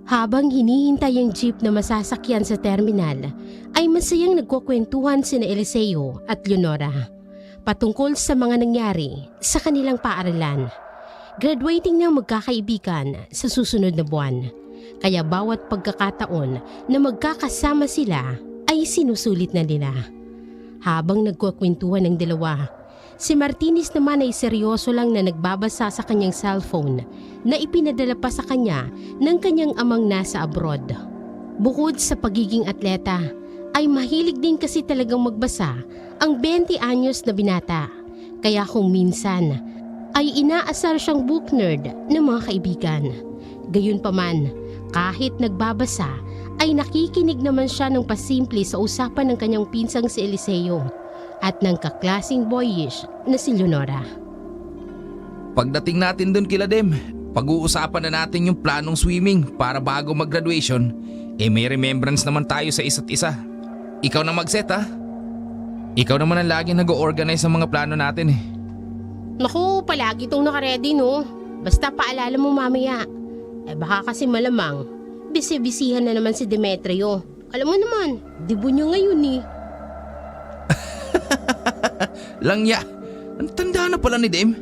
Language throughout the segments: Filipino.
Habang hinihintay ang jeep na masasakyan sa terminal, ay masayang nagkukwentuhan sina Eliseo at Leonora patungkol sa mga nangyari sa kanilang paaralan. Graduating ng magkakaibigan sa susunod na buwan, kaya bawat pagkakataon na magkakasama sila ay sinusulit na nila. Habang nagkukwentuhan ng dalawa, si Martinez naman ay seryoso lang na nagbabasa sa kanyang cellphone na ipinadala pa sa kanya ng kanyang amang nasa abroad. Bukod sa pagiging atleta, ay mahilig din kasi talagang magbasa ang 20 anyos na binata. Kaya kung minsan ay inaasar siyang book nerd ng mga kaibigan. Gayunpaman, kahit nagbabasa ay nakikinig naman siya ng pasimple sa usapan ng kanyang pinsang si Eliseo at ng kaklasing boyish na si Leonora. Pagdating natin dun kila Dem, pag-uusapan na natin yung planong swimming para bago mag-graduation, may remembrance naman tayo sa isa't isa. Ikaw na mag-set ha? Ikaw naman ang lagi nag-organize ng mga plano natin eh. Naku, palagi itong nakaredy no. Basta paalala mo mamaya. Baka kasi malamang, bisi-bisihan na naman si Demetrio. Alam mo naman, dibo niya ngayon eh. Langya, ang tanda na pala ni Dem.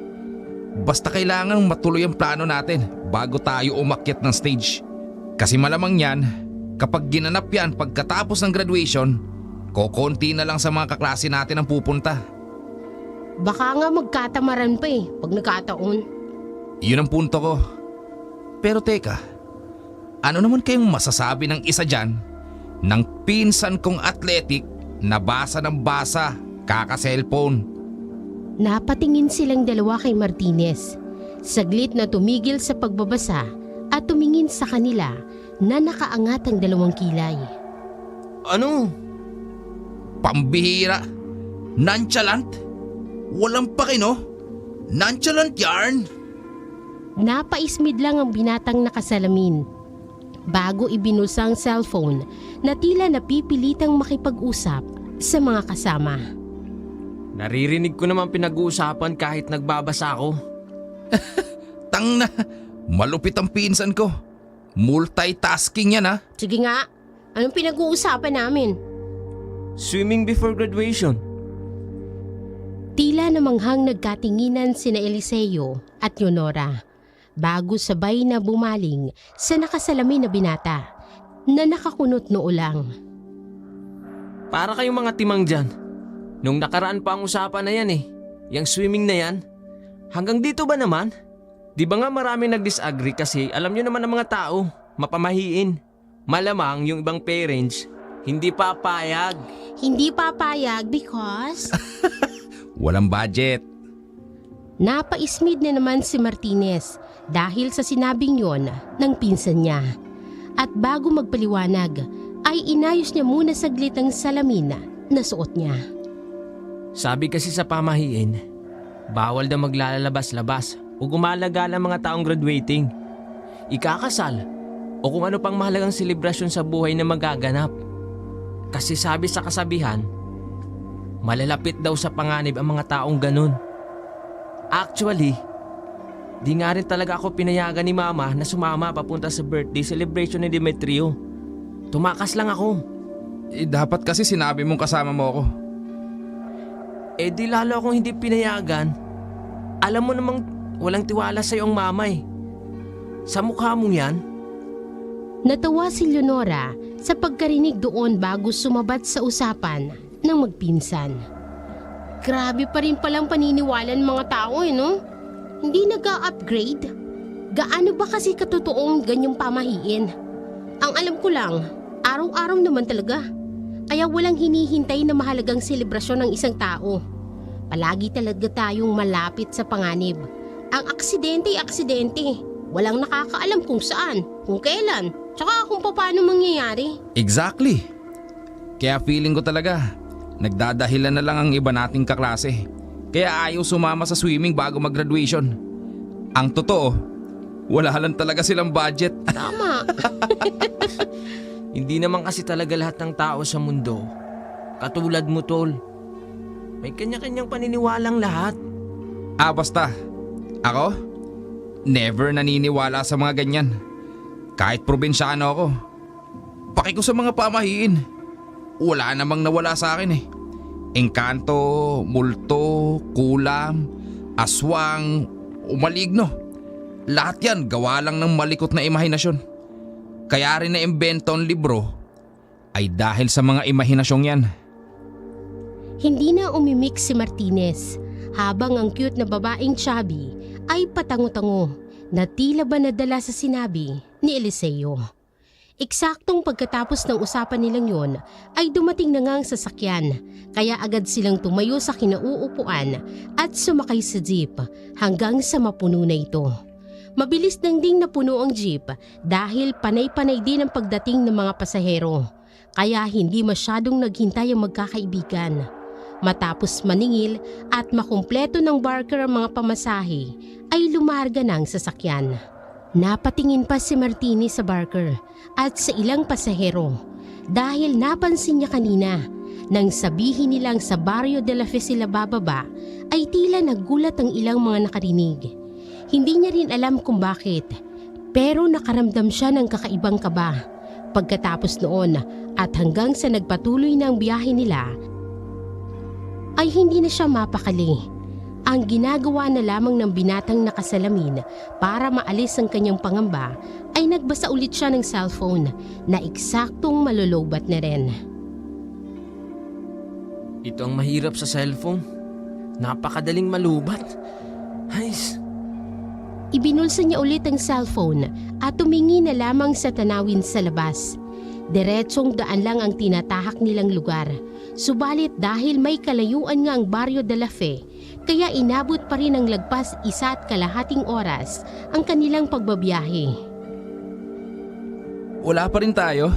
Basta kailangan matuloy ang plano natin bago tayo umakyat ng stage. Kasi malamang yan, kapag ginanap yan pagkatapos ng graduation, kokonti na lang sa mga kaklase natin ang pupunta. Baka nga magkatamaran pa eh pag nagkataon. Yun ang punto ko. Pero teka, ano naman kayong masasabi ng isa dyan ng pinsan kong athletic na basa ng basa kaka-cellphone? Napatingin silang dalawa kay Martinez. Saglit na tumigil sa pagbabasa at tumingin sa kanila na nakaangat ang dalawang kilay. Ano? Pambihira. Nonchalant. Walang pakino. Nonchalant yarn. Napaismid lang ang binatang nakasalamin bago ibinulsa ang cellphone na tila napipilitang makipag-usap sa mga kasama. Naririnig ko naman pinag-uusapan kahit nagbabasa ako. Tang na. Malupit ang pinsan ko. Multitasking yan ha. Sige nga, anong pinag-uusapan namin? Swimming before graduation. Tila namanghang nagkatinginan sina Eliseo at Leonora bago sabay na bumaling sa nakasalamin na binata na nakakunot noo lang. Para kayong mga timang dyan. Nung nakaraan pa ang usapan na yan eh. Yang swimming na yan. Hanggang dito ba naman? Di ba nga maraming nag-disagree kasi alam nyo naman ang mga tao, mapamahiin. Malamang yung ibang parents, hindi papayag. Hindi papayag because... Walang budget. Napaismid na naman si Martinez dahil sa sinabing yon ng pinsan niya. At bago magpaliwanag, ay inayos niya muna saglit ang salamin na suot niya. Sabi kasi sa pamahiin, bawal daw maglalabas-labas o gumalaga ang mga taong graduating. Ikakasal o kung ano pang mahalagang selebrasyon sa buhay na magaganap. Kasi sabi sa kasabihan, malalapit daw sa panganib ang mga taong ganun. Actually, di nga rin talaga ako pinayagan ni Mama na sumama papunta sa birthday celebration ni Demetrio. Tumakas lang ako. Dapat kasi sinabi mong kasama mo ako. Di lalo akong hindi pinayagan. Alam mo namang walang tiwala sa'yo ang mama eh. Sa mukha mong yan. Natawa si Leonora sa pagkarinig doon bago sumabat sa usapan ng magpinsan. Grabe pa rin palang paniniwala ng mga tao eh no? Hindi nag-a-upgrade? Gaano ba kasi katotoong ganyang pamahiin? Ang alam ko lang, araw-araw naman talaga. Kaya walang hinihintay na mahalagang selebrasyon ng isang tao. Palagi talaga tayong malapit sa panganib. Ang aksidente ay aksidente. Walang nakakaalam kung saan, kung kailan, tsaka kung paano mangyayari. Exactly. Kaya feeling ko talaga, nagdadahilan na lang ang iba nating kaklase. Kaya ayaw sumama sa swimming bago mag-graduation. Ang totoo, wala lang talaga silang budget. Tama. Hindi naman kasi talaga lahat ng tao sa mundo katulad mo, tol. May kanya-kanyang paniniwalang lahat. Basta, ako, never naniniwala sa mga ganyan. Kahit probinsyano ako, paki ko sa mga pamahiin. Wala namang nawala sa akin eh. Engkanto, multo, kulam, aswang, umaligno. Lahat yan gawa lang ng malikot na imahinasyon. Kaya rin na-imbento ang libro ay dahil sa mga imahinasyong yan. Hindi na umimik si Martinez habang ang cute na babaeng chubby ay patango-tango na tila ba nadala sa sinabi ni Eliseo. Eksaktong pagkatapos ng usapan nilang yon ay dumating na nga ang sasakyan kaya agad silang tumayo sa kinauupuan at sumakay sa jeep hanggang sa mapuno na ito. Mabilis nang ding napuno ang jeep dahil panay-panay din ang pagdating ng mga pasahero kaya hindi masyadong naghintay ang magkakaibigan. Matapos maningil at makumpleto ng Barker ang mga pamasahe ay lumarga ng sasakyan. Napatingin pa si Martinez sa Barker at sa ilang pasahero dahil napansin niya kanina nang sabihin nilang sa Barrio de la Fe sila bababa ay tila nagulat ang ilang mga nakarinig. Hindi niya rin alam kung bakit pero nakaramdam siya ng kakaibang kaba. Pagkatapos noon at hanggang sa nagpatuloy na ang biyahe nila ay hindi na siya mapakali. Ang ginagawa na lamang ng binatang nakasalamin para maalis ang kanyang pangamba ay nagbasa ulit siya ng cellphone na eksaktong malolobat na rin. Ito ang mahirap sa cellphone. Napakadaling malubat. Hays. Ibinulsa niya ulit ang cellphone at tumingin na lamang sa tanawin sa labas. Diretsong daan lang ang tinatahak nilang lugar. Subalit dahil may kalayuan nga ang Barrio de la Fe, kaya inabot pa rin ang lagpas 1.5 oras ang kanilang pagbabiyahe. Wala pa rin tayo.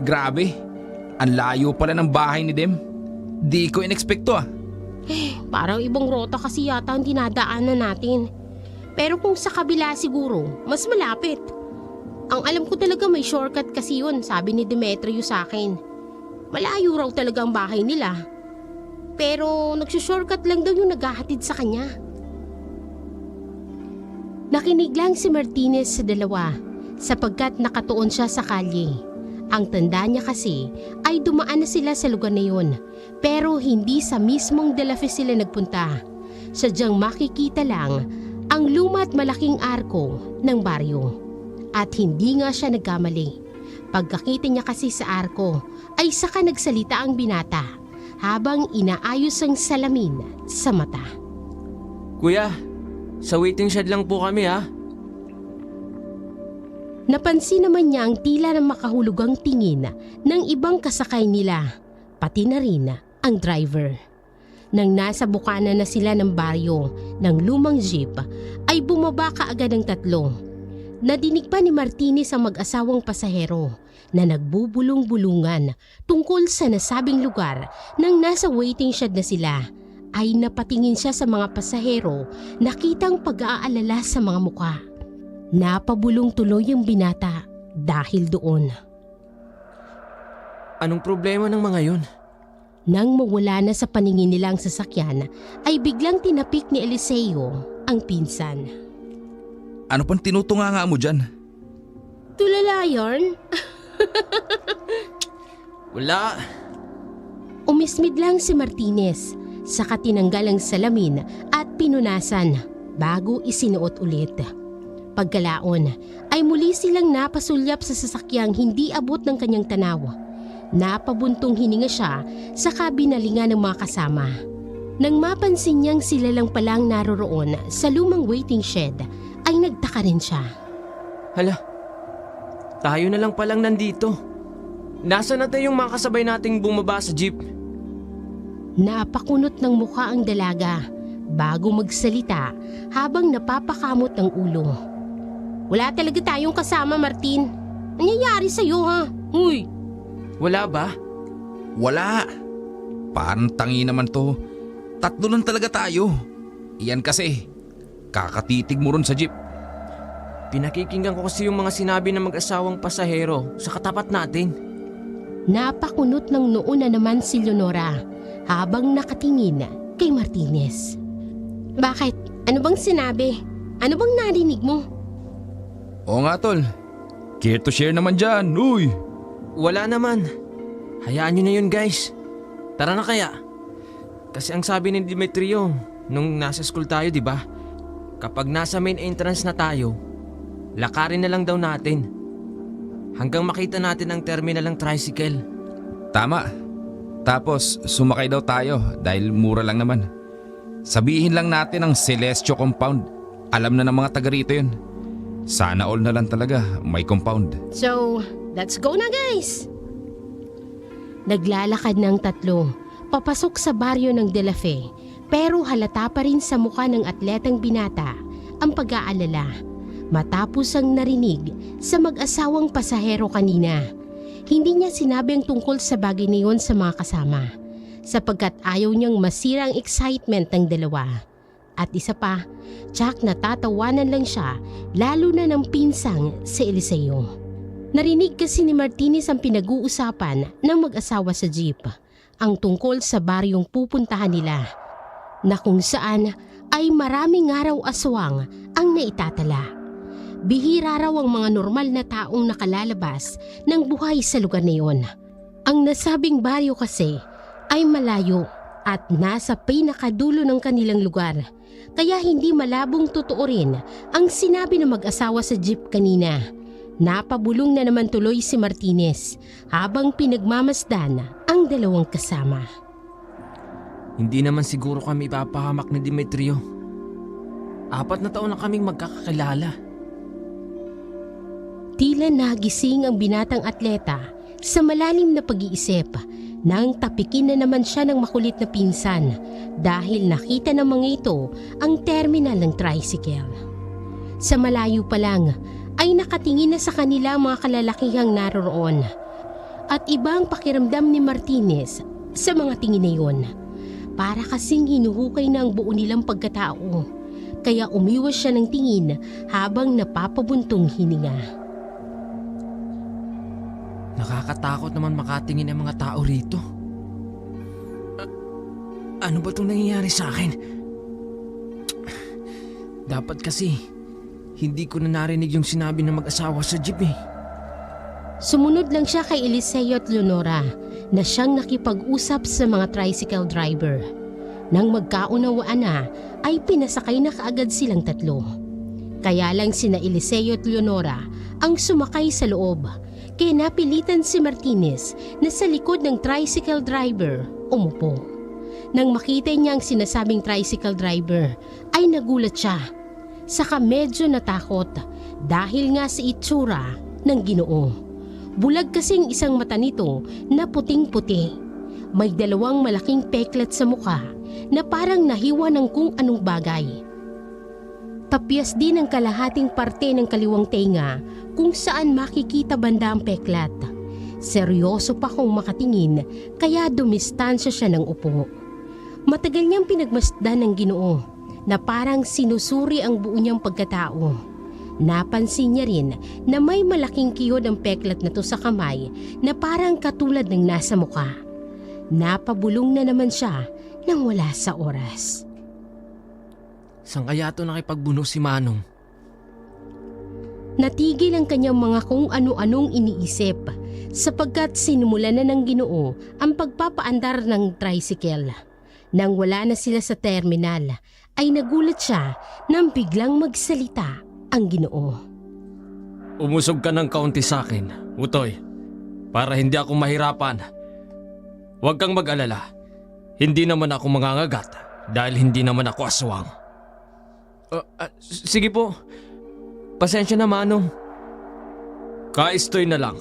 Grabe, ang layo pala ng bahay ni Dem. Di ko inekspekto ah. Parang ibang rota kasi yata ang dinadaanan natin. Pero kung sa kabila siguro, mas malapit. Ang alam ko talaga may shortcut kasi yun, sabi ni Demetrio sa akin. Malayo raw talaga ang bahay nila. Pero nagsushortcut lang daw yung naghahatid sa kanya. Nakinig lang si Martinez sa dalawa sapagkat nakatuon siya sa kalye. Ang tanda niya kasi ay dumaan na sila sa lugar na yun pero hindi sa mismong De La Fe sila nagpunta. Sadyang makikita lang ang luma at malaking arko ng baryo. At hindi nga siya nagkamali. Pagkakita niya kasi sa arko ay saka nagsalita ang binata habang inaayos ang salamin sa mata. Kuya, sa waiting shed lang po kami ha. Napansin naman niya ang tila na makahulugang tingin ng ibang kasakay nila, pati na rin ang driver. Nang nasa bukana na sila ng baryo ng lumang jeep ay bumaba kaagad ang tatlo. Nadinig pa ni Martinez ang mag-asawang pasahero na nagbubulong-bulungan tungkol sa nasabing lugar. Nang nasa waiting shed na sila ay napatingin siya sa mga pasahero, nakitang pag-aalala sa mga muka. Napabulong tuloy ang binata dahil doon. Anong problema ng mga yun? Nang mawala na sa paningin nila ang sasakyan ay biglang tinapik ni Eliseo ang pinsan. Ano pang tinutunganga mo dyan? Tulala yarn? Wala. Umismid lang si Martinez, saka tinanggal ang salamin at pinunasan bago isinuot ulit. Pagkalaon ay muli silang napasulyap sa sasakyang hindi abot ng kanyang tanaw. Napabuntong hininga siya saka binalingan ng mga kasama. Nang mapansin niyang sila lang palang naroroon sa lumang waiting shed ay nagtaka rin siya. Hala, tayo na lang palang nandito. Nasaan na tayong mga kasabay nating bumaba sa jeep? Napakunot ng mukha ang dalaga bago magsalita habang napapakamot ng ulo. Wala talaga tayong kasama, Martin. Nangyayari sa'yo ha? Huy! Wala ba? Wala. Parang tangi naman to. Tatlo lang talaga tayo. Iyan kasi, kakatitig mo ron sa jeep. Pinakikinggan ko kasi yung mga sinabi ng mag-asawang pasahero sa katapat natin. Napakunot ng noo na naman si Leonora habang nakatingin kay Martinez. Bakit? Ano bang sinabi? Ano bang narinig mo? Oo nga tol, Care to share naman dyan, uy! Wala naman. Hayaan nyo na yun guys. Tara na kaya. Kasi ang sabi ni Demetrio nung nasa school tayo, di ba? Kapag nasa main entrance na tayo, lakarin na lang daw natin. Hanggang makita natin ang terminal ng tricycle. Tama. Tapos sumakay daw tayo dahil mura lang naman. Sabihin lang natin ang Celestio Compound. Alam na ng mga taga rito yun. Sana all na lang talaga may compound. So, let's go na guys! Naglalakad ng tatlo, papasok sa baryo ng De La Fe, pero halata pa rin sa mukha ng atletang binata ang pag-aalala matapos ang narinig sa mag-asawang pasahero kanina. Hindi niya sinabi ang tungkol sa bagay na yun sa mga kasama sapagkat ayaw niyang masira ang excitement ng dalawa. At isa pa, tsak natatawanan lang siya lalo na ng pinsang si Eliseo. Narinig kasi ni Martinez ang pinag-uusapan ng mag-asawa sa jeep, ang tungkol sa baryong pupuntahan nila, na kung saan ay maraming araw aswang ang naitatala. Bihira raw ang mga normal na taong nakalalabas ng buhay sa lugar na iyon. Ang nasabing baryo kasi ay malayo at nasa pinakadulo ng kanilang lugar, kaya hindi malabong totoo rin ang sinabi ng mag-asawa sa jeep kanina. Napabulong na naman tuloy si Martinez habang pinagmamasdan ang dalawang kasama. Hindi naman siguro kami ipapahamak ni Demetrio. 4 na taon na kaming magkakakilala. Tila nagising ang binatang atleta sa malalim na pag-iisip nang tapikin na naman siya ng makulit na pinsan dahil nakita ng mga ito ang terminal ng tricycle. Sa malayo pa lang ay nakatingin na sa kanila ang mga kalalakihang naroroon. At ibang pakiramdam ni Martinez sa mga tingin na yun. Para kasing hinuhukay na ang buo nilang pagkatao. Kaya umiwas siya ng tingin habang napapabuntong hininga. Nakakatakot naman makatingin ang mga tao rito. Ano ba itong nangyayari sa akin? Dapat kasi hindi ko na narinig yung sinabi ng mag-asawa sa jeep eh. Sumunod lang siya kay Eliseo at Leonora na siyang nakipag-usap sa mga tricycle driver. Nang magkaunawaan na ay pinasakay na kaagad silang tatlo. Kaya lang sina Eliseo at Leonora ang sumakay sa loob, kaya napilitan si Martinez na sa likod ng tricycle driver umupo. Nang makita niya ang sinasabing tricycle driver ay nagulat siya. Saka medyo natakot dahil nga sa itsura ng Ginoo. Bulag kasing isang mata nito na puting-puti. May 2 malaking peklat sa mukha na parang nahiwa ng kung anong bagay. Tapyas din ang kalahating parte ng kaliwang tenga kung saan makikita banda ang peklat. Seryoso pa kung makatingin kaya dumistansya siya ng upo. Matagal niyang pinagmasdan ng Ginoo na parang sinusuri ang buo niyang pagkatao. Napansin niya rin na may malaking kiyod ang peklat na to sa kamay na parang katulad ng nasa mukha. Napabulong na naman siya nang wala sa oras. Saan kaya ito nakipagbuno si Manong? Natigil ang kanyang mga kung ano-anong iniisip sapagkat sinumulan na ng Ginoo ang pagpapaandar ng tricycle. Nang wala na sila sa terminal, ay nagulat siya nang biglang magsalita ang Ginoo. Umusog ka ng kaunti sa akin, Utoy, para hindi ako mahirapan. Huwag kang mag-alala. Hindi naman ako mangangagat dahil hindi naman ako aswang. Sige po. Pasensya na, Manong. Kaistoy na lang.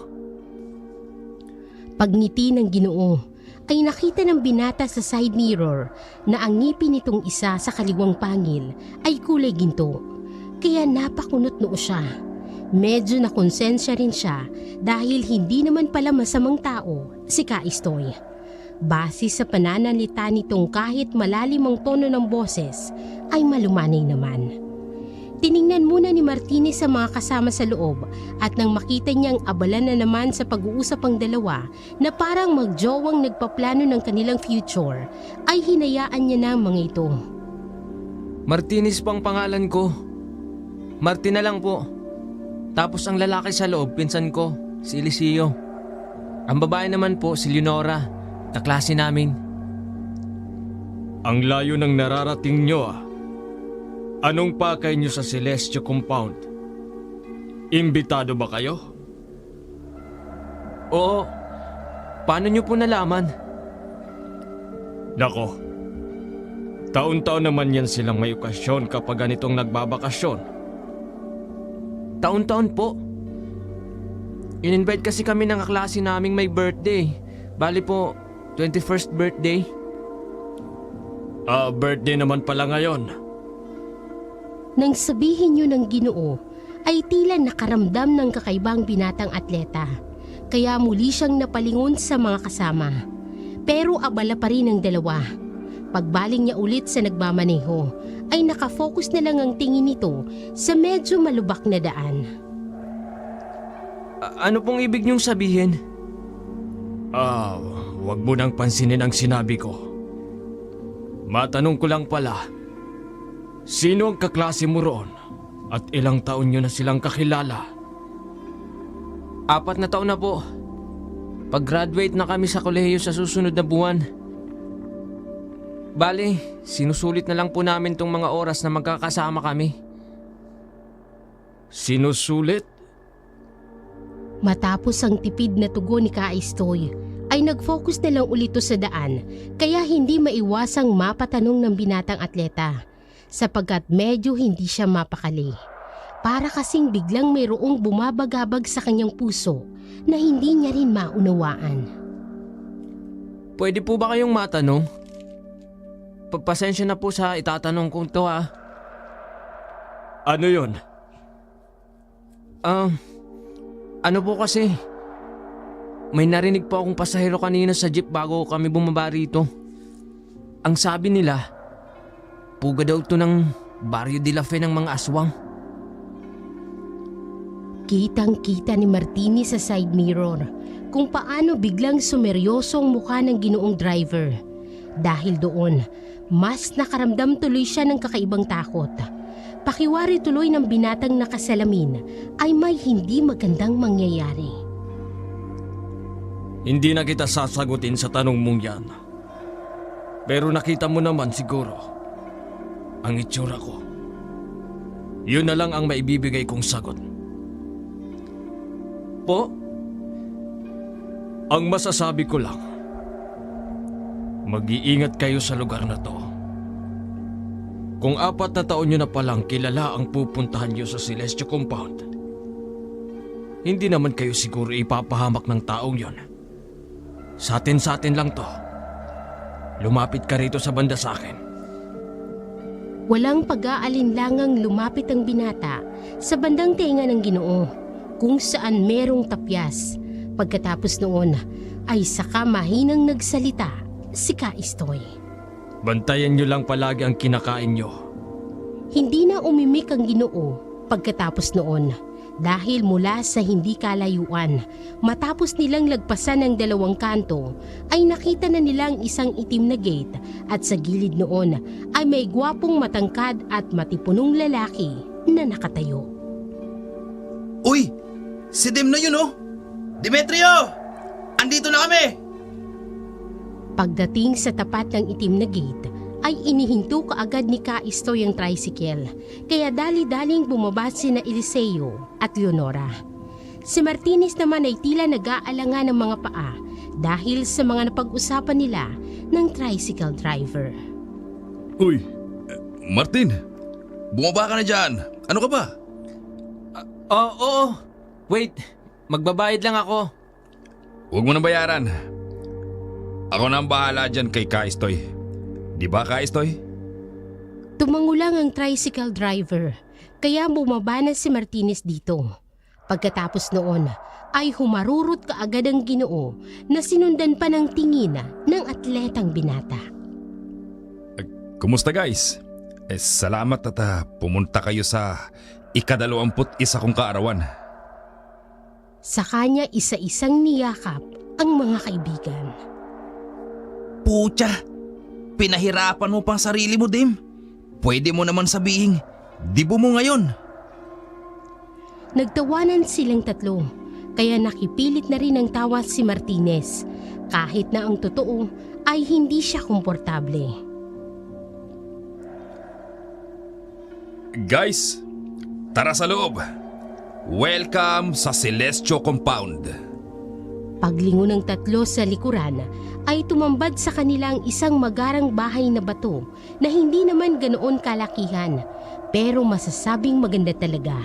Pagngiti ng Ginoo ay nakita ng binata sa side mirror na ang ngipin nitong isa sa kaliwang pangil ay kulay ginto. Kaya napakunot noo siya. Medyo nakonsensya rin siya dahil hindi naman pala masamang tao si Kaistoy. Base sa pananalita nitong kahit malalim ang tono ng boses ay malumanay naman. Tiningnan muna ni Martinez sa mga kasama sa loob at nang makita niyang abala na naman sa pag-uusap ang dalawa na parang magjowang nagpaplano ng kanilang future, ay hinayaan niya na ang mga ito. Martinez pang pangalan ko. Martin na lang po. Tapos ang lalaki sa loob, pinsan ko, si Eliseo. Ang babae naman po, si Leonora, kaklase namin. Ang layo ng nararating nyo ah. Anong pakay nyo sa Celestial Compound? Imbitado ba kayo? Oo, paano nyo po nalaman? Nako, taon-taon naman yan silang may okasyon kapag ganitong nagbabakasyon. Taon-taon po. In-invite kasi kami ng kaklase naming may birthday. Bali po, 21st birthday. Birthday naman pala ngayon. Nang sabihin niyo ng Ginoo, ay tila nakaramdam ng kakaibang binatang atleta. Kaya muli siyang napalingon sa mga kasama. Pero abala pa rin ang dalawa. Pagbaling niya ulit sa nagmamaneho, ay nakafocus na lang ang tingin nito sa medyo malubak na daan. Ano pong ibig niyong sabihin? Wag mo nang pansinin ang sinabi ko. Matanong ko lang pala, sino ang kaklase mo roon at ilang taon nyo na silang kakilala? 4 na taon na po. Pag-graduate na kami sa kolehiyo sa susunod na buwan. Bale, sinusulit na lang po namin tong mga oras na magkakasama kami. Sinusulit? Matapos ang tipid na tugon ni Kaistoy, ay nag-focus na lang ulit sa daan kaya hindi maiwasang mapatanong ng binatang atleta sapagkat medyo hindi siya mapakali. Para kasing biglang mayroong bumabagabag sa kanyang puso na hindi niya rin maunawaan. Pwede po ba kayong matanong? Pagpasensya na po sa itatanong kong to ha. Ano yon? Ano po kasi? May narinig po akong pasahero kanina sa jeep bago kami bumaba rito. Ang sabi nila, puga daw to ng Barrio de la Fe ng mga aswang. Kitang-kita ni Martini sa side mirror kung paano biglang sumeryoso ang mukha ng Ginoong driver. Dahil doon, mas nakaramdam tuloy siya ng kakaibang takot. Pakiwari tuloy ng binatang nakasalamin ay may hindi magandang mangyayari. Hindi na kita sasagutin sa tanong mong yan. Pero nakita mo naman siguro ang itsura ko. Yun na lang ang maibibigay kong sagot. Po? Ang masasabi ko lang, mag-iingat kayo sa lugar na to. Kung 4 na taon nyo na palang kilala ang pupuntahan nyo sa Celestial Compound, hindi naman kayo siguro ipapahamak ng taong yon. Sa atin lang to. Lumapit ka rito sa banda sa akin. Walang pag-aalinlangang lumapit ang binata sa bandang tenga ng Ginoo kung saan merong tapyas. Pagkatapos noon ay saka mahinang nagsalita si Kaistoy. Bantayan nyo lang palagi ang kinakain nyo. Hindi na umimik ang Ginoo pagkatapos noon dahil mula sa hindi kalayuan matapos nilang lagpasan ng 2 kanto ay nakita na nilang isang itim na gate at sa gilid noon ay may gwapong matangkad at matipunong lalaki na nakatayo. Uy! Si Dim na yun oh! Demetrio! Andito na kami! Pagdating sa tapat ng itim na gate, ay inihinto kaagad ni Kaistoy ang tricycle, kaya dali-daling bumaba sina Eliseo at Leonora. Si Martinez naman ay tila nag-aalangan ng mga paa dahil sa mga napag-usapan nila ng tricycle driver. Uy! Martin! Bumaba ka na dyan! Ano ka ba? Oo. Wait, magbabayad lang ako. Huwag mo nang bayaran. Ako na ang bahala dyan kay Kaistoy. Di ba, Kaistoy? Tumango lang ang tricycle driver, kaya bumaba na si Martinez dito. Pagkatapos noon, ay humarurot kaagad ang Ginoo na sinundan pa ng tingin ng atletang binata. Kumusta guys? Salamat at pumunta kayo sa 21 kong kaarawan. Sa kanya isa-isang niyakap ang mga kaibigan. Pucha! Pinahirapan mo pang sarili mo, Dim. Pwede mo naman sabihin, dibo mo ngayon. Nagtawanan silang tatlo, kaya nakipilit na rin ng tawa si Martinez, kahit na ang totoo ay hindi siya komportable. Guys, tara sa loob. Welcome sa Celestio Compound. Paglingon ng tatlo sa likuran, ay tumambad sa kanilang isang magarang bahay na bato na hindi naman ganoon kalakihan, pero masasabing maganda talaga.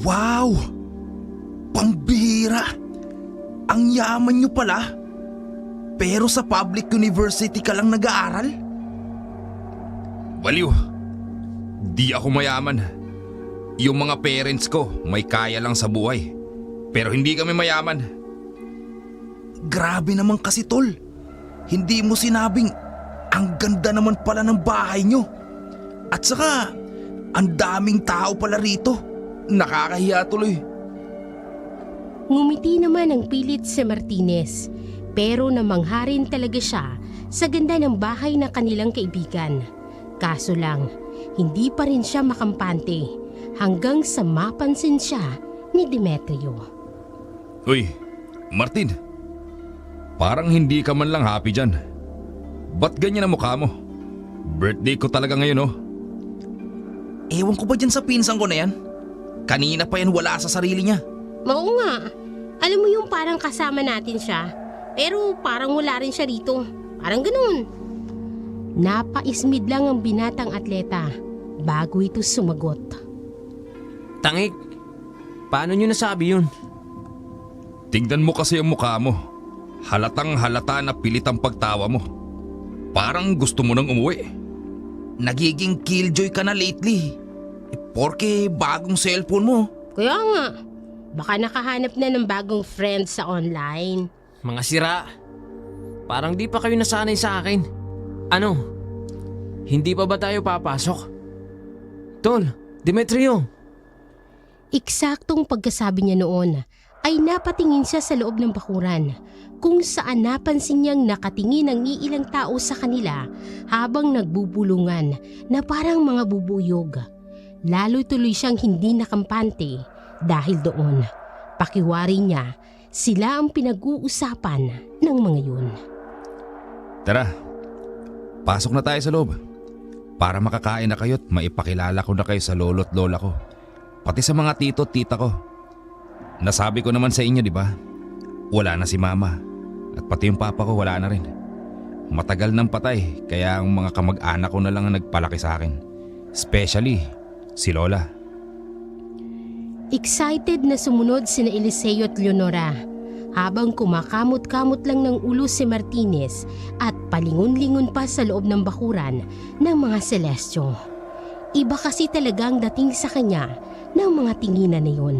Wow! Pambihira! Ang yaman nyo pala. Pero sa public university ka lang nag-aaral? Baliw. Di ako mayaman. Yung mga parents ko may kaya lang sa buhay. Pero hindi kami mayaman. Grabe naman kasi tol. Hindi mo sinabing ang ganda naman pala ng bahay nyo. At saka, ang daming tao pala rito. Nakakahiya tuloy. Ngumiti naman ang pilit si Martinez, pero namangharin talaga siya sa ganda ng bahay ng kanilang kaibigan. Kaso lang, hindi pa rin siya makampante hanggang sa mapansin siya ni Demetrio. Uy, Martin. Parang hindi ka man lang happy dyan. Ba't ganyan ang mukha mo? Birthday ko talaga ngayon, oh. Ewan ko ba dyan sa pinsan ko na yan? Kanina pa yan wala sa sarili niya. Oo nga. Alam mo yung parang kasama natin siya, pero parang wala rin siya rito. Parang ganun. Napaismid lang ang binatang atleta bago ito sumagot. Tangik, paano nyo nasabi yun? Tingnan mo kasi ang mukha mo. Halatang halata na pilit ang pagtawa mo. Parang gusto mo nang umuwi. Nagiging killjoy ka na lately. Porke bagong cellphone mo. Kaya nga, baka nakahanap na ng bagong friends sa online. Mga sira. Parang di pa kayo nasanay sa akin. Ano? Hindi pa ba tayo papasok? Tol, Demetrio. Eksaktong pagkasabi niya noon ay napatingin siya sa loob ng bakuran kung saan napansin niyang nakatingin ang iilang tao sa kanila habang nagbubulungan na parang mga bubuyog. Lalo tuloy siyang hindi nakampante dahil doon. Pakiwari niya, sila ang pinag-uusapan ng mga yun. Tara, pasok na tayo sa loob. Para makakain na kayo't maipakilala ko na kayo sa lolo't lola ko. Pati sa mga tito at tita ko. Nasabi ko naman sa inyo, di ba? Wala na si mama. At pati yung papa ko wala na rin. Matagal nang patay, kaya ang mga kamag-anak ko na lang ang nagpalaki sa akin. Especially si Lola. Excited na sumunod sina Eliseo at Leonora habang kumakamot-kamot lang ng ulo si Martinez at palingon-lingon pa sa loob ng bakuran ng mga Celestio. Iba kasi talagang dating sa kanya ng mga tinginan na yun.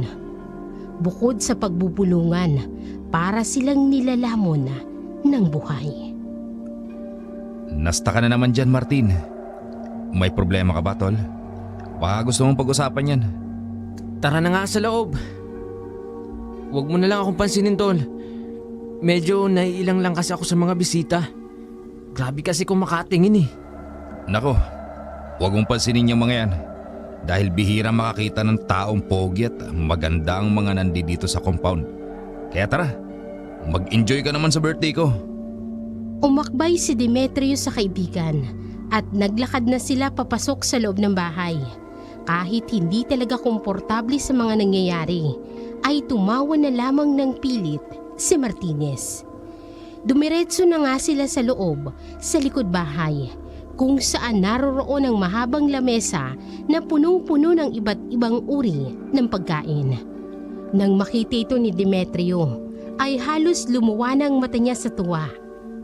Bukod sa pagbubulungan, para silang nilalamon ng buhay. Nasta ka na naman dyan, Martin. May problema ka ba, tol? Baka gusto mong pag-usapan yan. Tara na nga sa loob. Huwag mo na lang akong pansinin, Tol. Medyo naiilang lang kasi ako sa mga bisita. Grabe kasi kung makatingin eh. Nako, huwag mong pansinin yung mga yan. Dahil bihira makakita ng taong pogi at maganda ang mga nandito sa compound. Kaya tara, mag-enjoy ka naman sa birthday ko. Umakbay si Demetrio sa kaibigan at naglakad na sila papasok sa loob ng bahay. Kahit hindi talaga komportable sa mga nangyayari, ay tumawa na lamang ng pilit si Martinez. Dumiretso na nga sila sa loob, sa likod bahay, kung saan naroroon ang mahabang lamesa na punong-puno ng iba't ibang uri ng pagkain. Nang makita ito ni Demetrio, ay halos lumuwa na ang mata niya sa tuwa.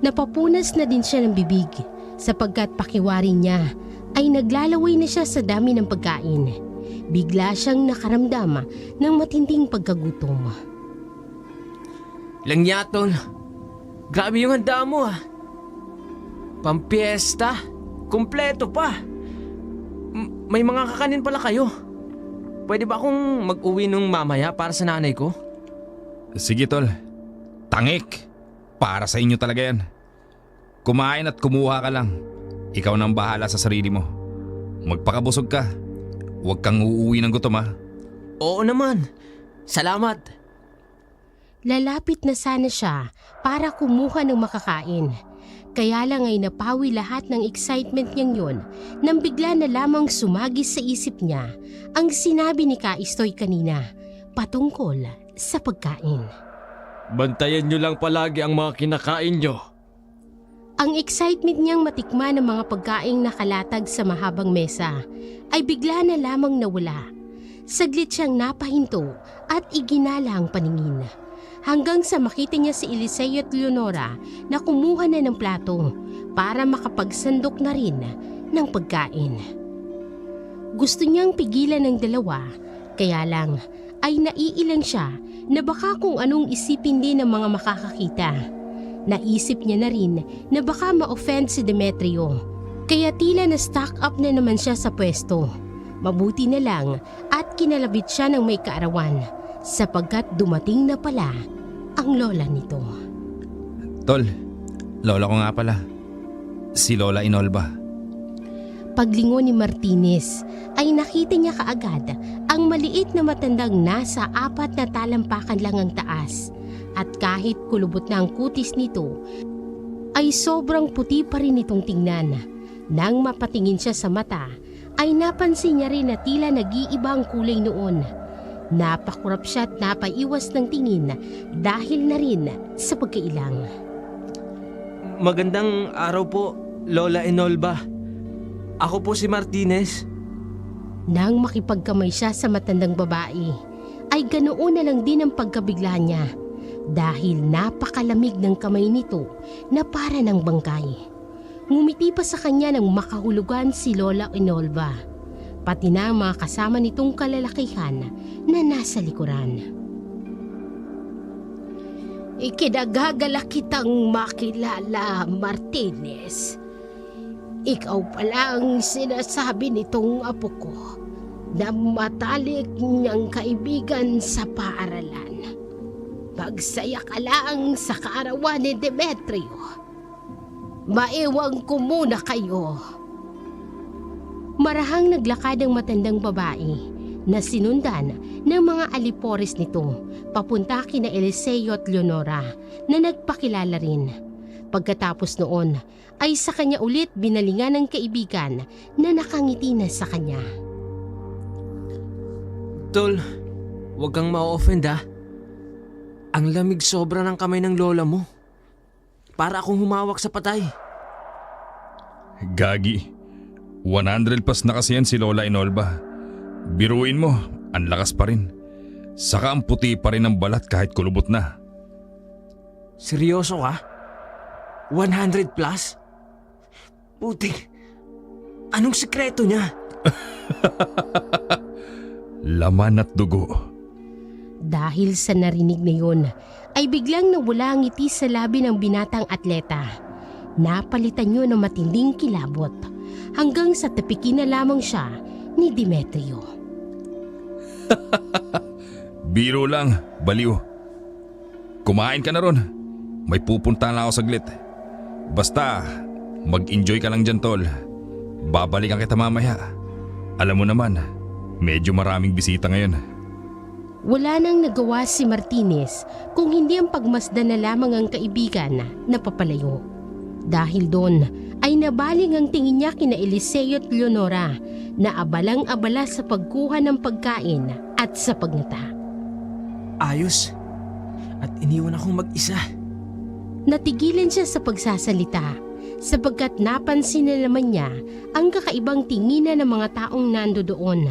Napapunas na din siya ng bibig sapagkat pakiwari niya ay naglalaway na siya sa dami ng pagkain. Bigla siyang nakaramdam ng matinding pagkagutom. Langya, Tol. Grabe yung handa mo ah. Pampiesta. Kompleto pa. May mga kakanin pala kayo. Pwede ba akong mag-uwi nung mamaya para sa nanay ko? Sige, tol. Tangik. Para sa inyo talaga yan. Kumain at kumuha ka lang. Ikaw nang bahala sa sarili mo. Magpakabusog ka. Huwag kang uuwi ng gutom ha. Oo naman. Salamat. Lalapit na sana siya para kumuha ng makakain. Kaya lang ay napawi lahat ng excitement niyang yun nang bigla na lamang sumagis sa isip niya ang sinabi ni Kaistoy kanina patungkol sa pagkain. Bantayan nyo lang palagi ang mga kinakain nyo. Ang excitement niyang matikman ng mga pagkaing nakalatag sa mahabang mesa ay bigla na lamang nawala. Saglit siyang napahinto at iginala ang paningin. Hanggang sa makita niya si Eliseo at Leonora na kumuha na ng plato para makapagsandok na rin ng pagkain. Gusto niyang pigilan ng dalawa, kaya lang ay naiilang siya na baka kung anong isipin din ng mga makakakita. Naisip niya na rin na baka ma-offend si Demetrio, kaya tila na stock up na naman siya sa pwesto. Mabuti na lang at kinalabit siya ng may kaarawan sapagkat dumating na pala ang lola nito. Tol, lola ko nga pala. Si Lola Inolba. Paglingon ni Martinez ay nakita niya kaagad ang maliit na matandang nasa 4 na talampakan lang ang taas. At kahit kulubot na ang kutis nito, ay sobrang puti pa rin itong tingnan. Nang mapatingin siya sa mata, ay napansin niya rin na tila nag-iiba ang kulay noon. Napakurap siya at napaiwas ng tingin dahil na rin sa pagkailang. Magandang araw po, Lola Enolba. Ako po si Martinez. Nang makipagkamay siya sa matandang babae, ay ganoon na lang din ang pagkabigla niya dahil napakalamig ng kamay nito na para ng bangkay. Ngumiti pa sa kanya ng makahulugan si Lola Enolba, pati na ang mga kasama nitong kalalakihan na nasa likuran. Ikinagagalak kitang makilala, Martinez. Ikaw pala ang sinasabi nitong apo ko na matalik niyang kaibigan sa paaralan. Pagsaya ka lang sa kaarawan ni Demetrio. Maiwang ko muna kayo. Marahang naglakad ang matandang babae na sinundan ng mga alipores nito papunta kina Eliseo at Leonora na nagpakilala rin. Pagkatapos noon ay sa kanya ulit binalingan ng kaibigan na nakangiti na sa kanya. Tol, huwag kang ma-offend ha. Ang lamig sobra ng kamay ng lola mo. Para akong humawak sa patay. Gagi. 100 plus na kasi yan si Lola Inolba. Biruin mo, ang lakas pa rin. Saka ang puti pa rin ang balat kahit kulubot na. Seryoso ka? 100 plus? Putik. Anong sekreto niya? Laman at dugo. Dahil sa narinig na yun, ay biglang nawala ang ngiti sa labi ng binatang atleta. Napalitan yun ng matinding kilabot hanggang sa tapikin na lamang siya ni Demetrio. Biro lang, baliw. Kumain ka na ron. May pupunta na ako saglit. Basta, mag-enjoy ka lang dyan, tol. Babalikan kita mamaya. Alam mo naman, medyo maraming bisita ngayon. Wala nang nagawa si Martinez kung hindi ang pagmasdan na lamang ang kaibigan na papalayo. Dahil doon ay nabaling ang tingin niya kina Eliseo at Leonora na abalang-abala sa pagkuha ng pagkain at sa pagngata. Ayos. At iniwan akong mag-isa. Natigilan siya sa pagsasalita sapagkat napansin na naman niya ang kakaibang tinginan ng mga taong nando doon.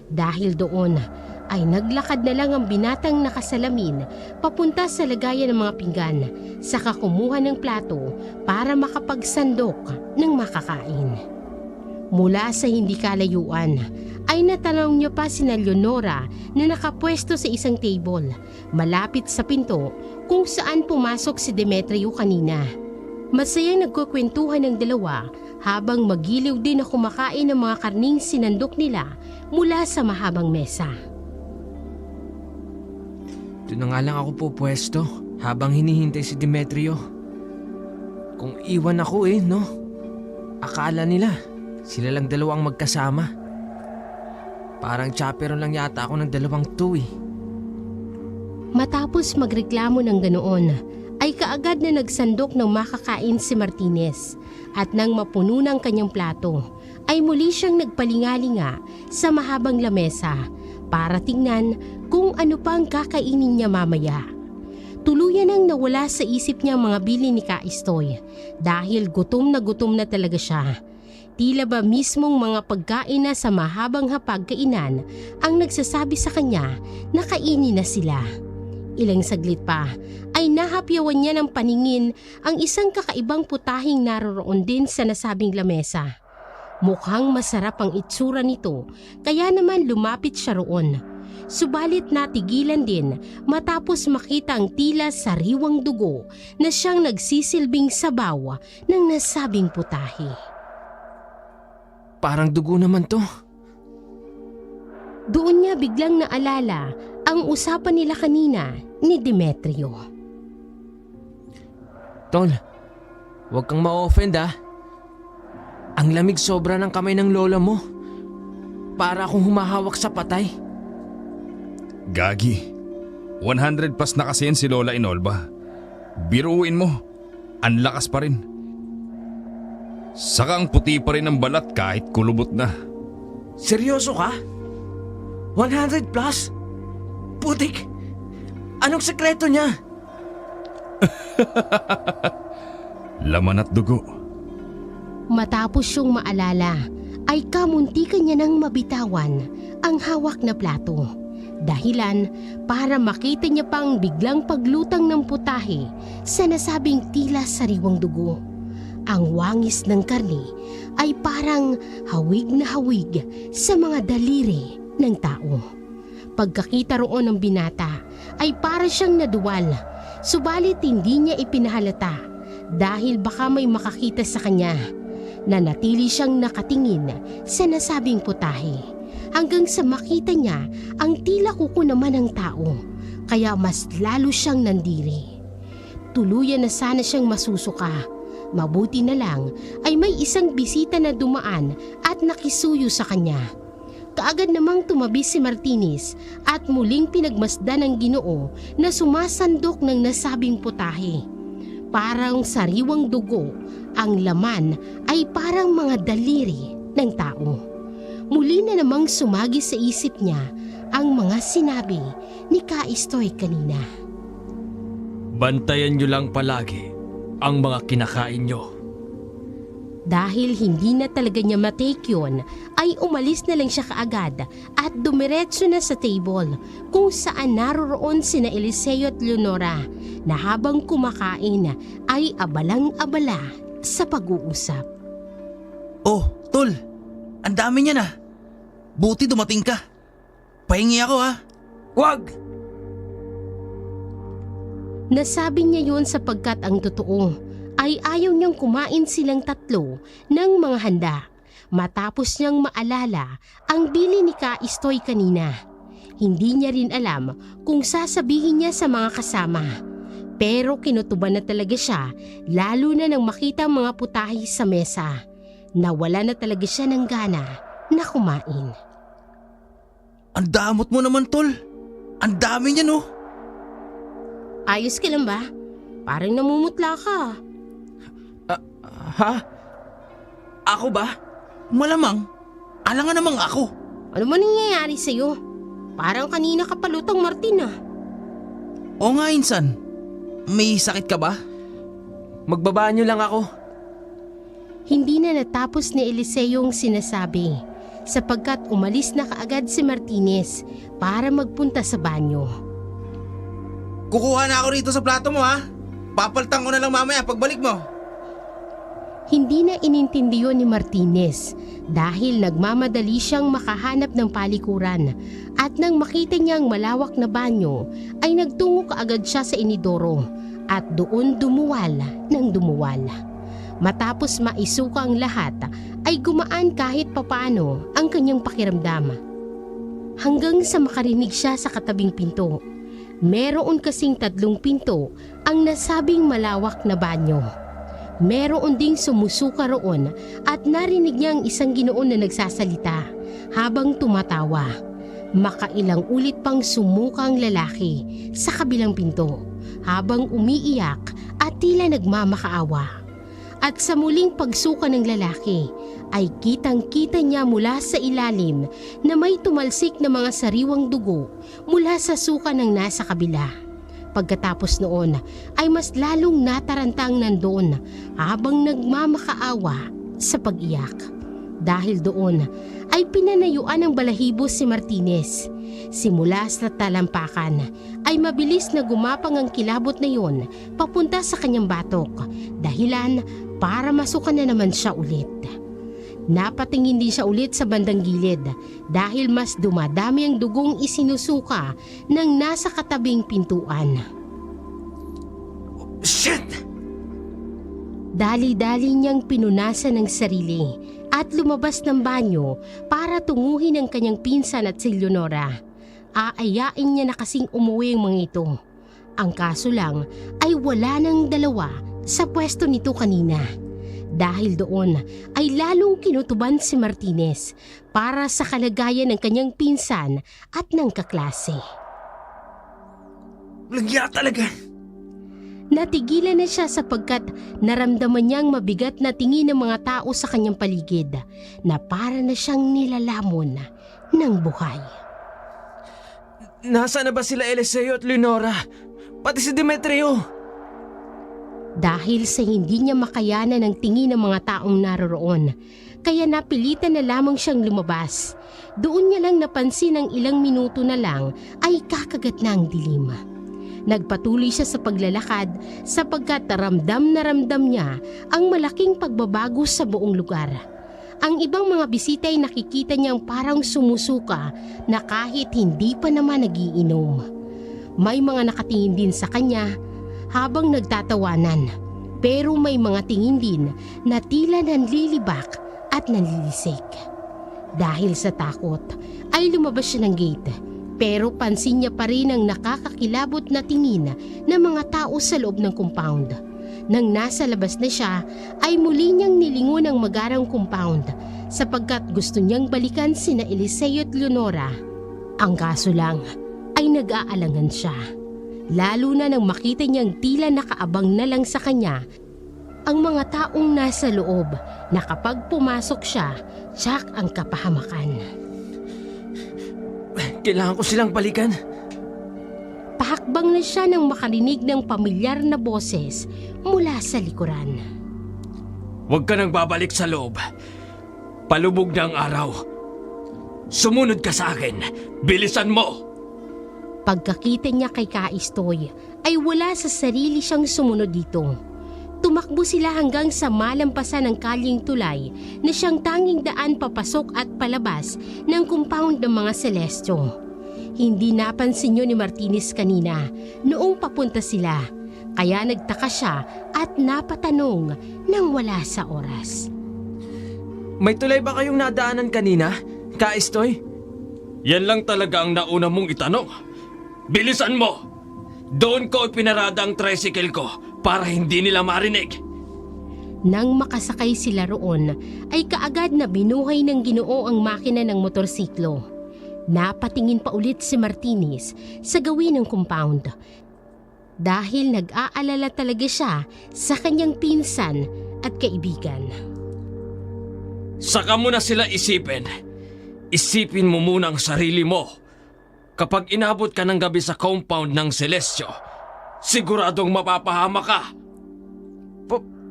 Dahil doon ay naglakad na lang ang binatang nakasalamin papunta sa lagayan ng mga pinggan, saka kumuha ng plato para makapagsandok ng makakain. Mula sa hindi kalayuan ay natanong niya pa sina Leonora na nakapwesto sa isang table malapit sa pinto kung saan pumasok si Demetrio kanina. Masayang nagkukwentuhan ng dalawa habang magiliw din na kumakain ng mga karning sinandok nila mula sa mahabang mesa. Doon na nga lang ako pupwesto habang hinihintay si Demetrio. Kung iwan ako no? Akala nila sila lang dalawang magkasama. Parang chaperon lang yata ako ng 2 eh. Matapos magreklamo ng ganoon, ay kaagad na nagsandok ng makakain si Martinez at nang mapuno ng kanyang plato, ay muli siyang nagpalingalinga sa mahabang lamesa para tingnan kung ano pang kakainin niya mamaya. Tuluyan ang nawala sa isip niya ang mga bili ni Kaistoy dahil gutom na talaga siya. Tila ba mismong mga pagkain na sa mahabang hapagkainan ang nagsasabi sa kanya na kainin na sila. Ilang saglit pa ay nahapyawan niya ng paningin ang isang kakaibang putahing naroroon din sa nasabing lamesa. Mukhang masarap ang itsura nito kaya naman lumapit siya roon. Subalit natigilan din matapos makita ang tila sariwang dugo na siyang nagsisilbing sabaw ng nasabing putahe. Parang dugo naman to. Doon niya biglang naalala ang usapan nila kanina ni Demetrio. Tol, huwag kang ma-offend ah. Ang lamig sobra ng kamay ng lola mo. Para akong humahawak sa patay. Gagi, 100 plus na kasi yan si Lola Inolba. Biruin mo, ang lakas pa rin. Saka ang puti pa rin ang balat kahit kulubot na. Seryoso ka? 100 plus? Putik! Anong sekreto niya? Laman at dugo. Matapos siyang maalala, ay kamuntikan niya nang mabitawan ang hawak na plato. Dahilan para makita niya pang biglang paglutang ng putahe sa nasabing tila sariwang dugo. Ang wangis ng karne ay parang hawig na hawig sa mga daliri ng tao. Pagkakita roon ng binata ay para siyang naduwal, subalit hindi niya ipinahalata dahil baka may makakita sa kanya. Nanatili siyang nakatingin sa nasabing putahe hanggang sa makita niya ang tila kuko naman ng tao, kaya mas lalo siyang nandiri. Tuluyan na sana siyang masusuka. Mabuti na lang ay may isang bisita na dumaan at nakisuyo sa kanya. Kaagad namang tumabi si Martinez at muling pinagmasdan ng Ginoo na sumasandok ng nasabing putahe. Parang sariwang dugo, ang laman ay parang mga daliri ng tao. Muli na namang sumagi sa isip niya ang mga sinabi ni Kaistoy kanina. Bantayan nyo lang palagi ang mga kinakain nyo. Dahil hindi na talaga niya matake yun, ay umalis na lang siya kaagad at dumiretso na sa table kung saan naroroon sina Eliseo at Leonora na habang kumakain ay abalang-abala sa pag-uusap. Oh, tol, ang dami niya na. Buti dumating ka. Pahingi ako ha. Wag! Nasabi niya yun sapagkat ang totoo ay ayaw niyang kumain silang tatlo ng mga handa matapos niyang maalala ang bili ni Kaistoy kanina. Hindi niya rin alam kung sasabihin niya sa mga kasama. Pero kinutuban na talaga siya lalo na nang makita ang mga putahe sa mesa. Nawala na talaga siya ng gana na kumain. Ang damot mo naman, tol. Ang dami niya, no? Ayos ka lang ba? Parang namumutla ka. Ha? Ako ba? Malamang. Alangan namang ako. Ano man nangyayari sa'yo? Parang kanina ka palutang Martin ah. O nga, insan. May sakit ka ba? Magbabanyo lang ako. Hindi na natapos ni Eliseo ang sinasabi sapagkat umalis na kaagad si Martinez para magpunta sa banyo. Kukuha na ako rito sa plato mo ha. Papaltang ko na lang mamaya pagbalik mo. Hindi na inintindiyo ni Martinez dahil nagmamadali siyang makahanap ng palikuran at nang makita niya ang malawak na banyo ay nagtungo kaagad siya sa inidoro at doon dumuwal ng dumuwal. Matapos maisuka ang lahat ay gumaan kahit papaano ang kanyang pakiramdam. Hanggang sa makarinig siya sa katabing pinto. Meron kasing 3 pinto ang nasabing malawak na banyo. Meron ding sumusuka roon at narinig niya ang isang Ginoon na nagsasalita habang tumatawa. Makailang ulit pang sumuka ang lalaki sa kabilang pinto habang umiiyak at tila nagmamakaawa. At sa muling pagsuka ng lalaki ay kitang-kita niya mula sa ilalim na may tumalsik na mga sariwang dugo mula sa suka ng nasa kabila. Pagkatapos noon ay mas lalong natarantang nandoon habang nagmamakaawa sa pag-iyak. Dahil doon ay pinanayuan ng balahibo si Martinez. Simula sa talampakan ay mabilis na gumapang ang kilabot na yon papunta sa kanyang batok, dahilan para masukan na naman siya ulit. Napatingin din siya ulit sa bandang gilid dahil mas dumadami ang dugong isinusuka ng nasa katabing pintuan. Shit! Dali-dali niyang pinunasan ng sarili at lumabas ng banyo para tunguhin ang kanyang pinsan at si Leonora. Aayain niya na kasing umuwi ang mga ito. Ang kaso lang ay wala nang dalawa sa pwesto nito kanina. Dahil doon ay lalong kinutuban si Martinez para sa kalagayan ng kanyang pinsan at ng kaklase. Langya talaga! Natigilan na siya sapagkat naramdaman niyang mabigat na tingin ng mga tao sa kanyang paligid na para na siyang nilalamon ng buhay. Nasaan na ba sila Eliseo at Leonora? Pati si Demetrio! Dahil sa hindi niya makayanan ng tingin ng mga taong naroroon, kaya napilitan na lamang siyang lumabas. Doon niya lang napansin ng ilang minuto na lang ay kakagat na ang dilim. Nagpatuloy siya sa paglalakad sapagkat ramdam na ramdam niya ang malaking pagbabago sa buong lugar. Ang ibang mga bisita ay nakikita niyang parang sumusuka na kahit hindi pa naman nagiinom. May mga nakatingin din sa kanya habang nagtatawanan, pero may mga tingin din na tila nanlilibak at nanlilisik. Dahil sa takot ay lumabas siya ng gate, pero pansin niya pa rin ang nakakakilabot na tingin ng mga tao sa loob ng compound. Nang nasa labas na siya ay muli niyang nilingon ang magarang compound sapagkat gusto niyang balikan sina Eliseo at Leonora. Ang kaso lang ay nag-aalangan siya. Lalo na nang makita niyang tila nakaabang na lang sa kanya ang mga taong nasa loob na kapag pumasok siya, tiyak ang kapahamakan. Kailangan ko silang balikan. Pahakbang na siya nang makarinig ng pamilyar na boses mula sa likuran. Huwag ka nang babalik sa loob. Palubog na ang araw. Sumunod ka sa akin. Bilisan mo! Pagkakita niya kay Kaistoy ay wala sa sarili siyang sumunod dito. Tumakbo sila hanggang sa malampasan ng kalyeng tulay na siyang tanging daan papasok at palabas ng compound ng mga Celestio. Hindi napansin yun ni Martinez kanina noong papunta sila, kaya nagtaka siya at napatanong nang wala sa oras. May tulay ba kayong nadaanan kanina, Kaistoy? Yan lang talaga ang nauna mong itanong. Bilisan mo! Doon ko ipinarada ang tricycle ko para hindi nila marinig. Nang makasakay sila roon, ay kaagad na binuhay ng Ginoo ang makina ng motorsiklo. Napatingin pa ulit si Martinez sa gawin ng compound. Dahil nag-aalala talaga siya sa kanyang pinsan at kaibigan. Saka mo na sila isipin. Isipin mo muna ang sarili mo. Kapag inabot ka ng gabi sa compound ng Celestio, siguradong mapapahama ka.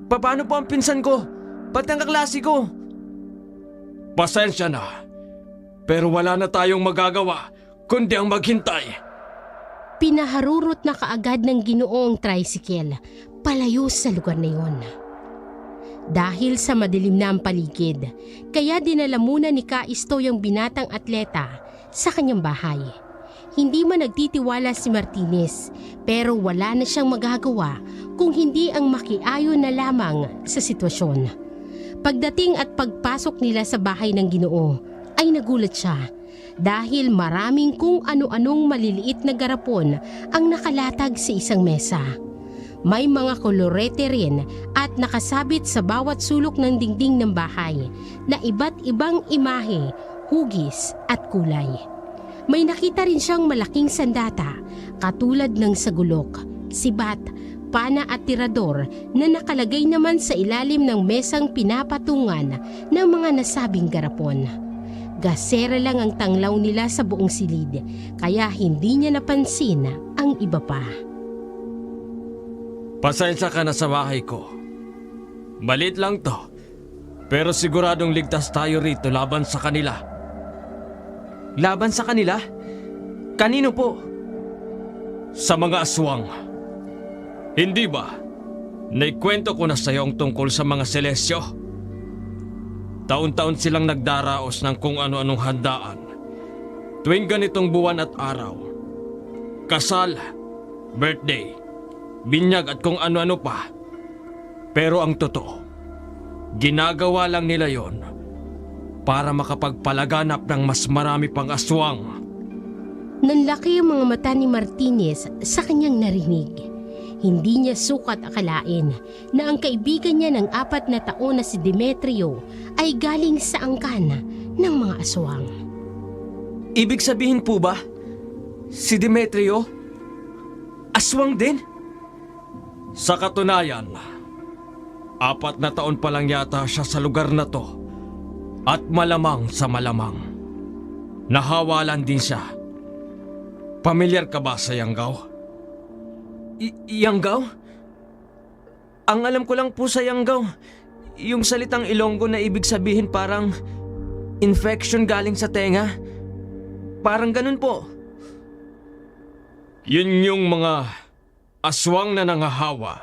Paano po ang pinsan ko? Pati ang kaklase ko? Pasensya na. Pero wala na tayong magagawa kundi ang maghintay. Pinaharurot na kaagad ng Ginoo ang tricycle palayo sa lugar na yon. Dahil sa madilim na ang paligid, kaya dinala muna ni Kaistoy ang binatang atleta sa kanyang bahay. Hindi man nagtitiwala si Martinez, pero wala na siyang magagawa kung hindi ang makiayon na lamang sa sitwasyon. Pagdating at pagpasok nila sa bahay ng Ginoo ay nagulat siya dahil maraming kung ano-anong maliliit na garapon ang nakalatag sa isang mesa. May mga kolorete rin at nakasabit sa bawat sulok ng dingding ng bahay na iba't ibang imahe, hugis at kulay. May nakita rin siyang malaking sandata katulad ng sagulok, sibat, pana at tirador na nakalagay naman sa ilalim ng mesang pinapatungan ng mga nasabing garapon. Gasera lang ang tanglaw nila sa buong silid, kaya hindi niya napansin ang iba pa. Pasensya ka na sa bahay ko. Malit lang to. Pero siguradong ligtas tayo rito laban sa kanila. Laban sa kanila? Kanino po? Sa mga aswang. Hindi ba? Naikwento ko na sa'yo ang tungkol sa mga Celestyo. Taon-taon silang nagdaraos ng kung ano-anong handaan tuwing ganitong buwan at araw. Kasal, birthday, binyag at kung ano-ano pa. Pero ang totoo, ginagawa lang nila yon para makapagpalaganap ng mas marami pang aswang. Nanlaki ang mga mata ni Martinez sa kanyang narinig. Hindi niya sukat akalain na ang kaibigan niya ng 4 na taon na si Demetrio ay galing sa angkan ng mga aswang. Ibig sabihin po ba, si Demetrio, aswang din? Sa katunayan, 4 na taon pa lang yata siya sa lugar na to at malamang sa malamang nahawalan din siya. Pamilyar ka ba sa Yanggaw? Yanggaw? Ang alam ko lang po sa Yanggaw, yung salitang Ilonggo na ibig sabihin parang infection galing sa tenga. Parang ganun po. Yun yung mga aswang na nangahawa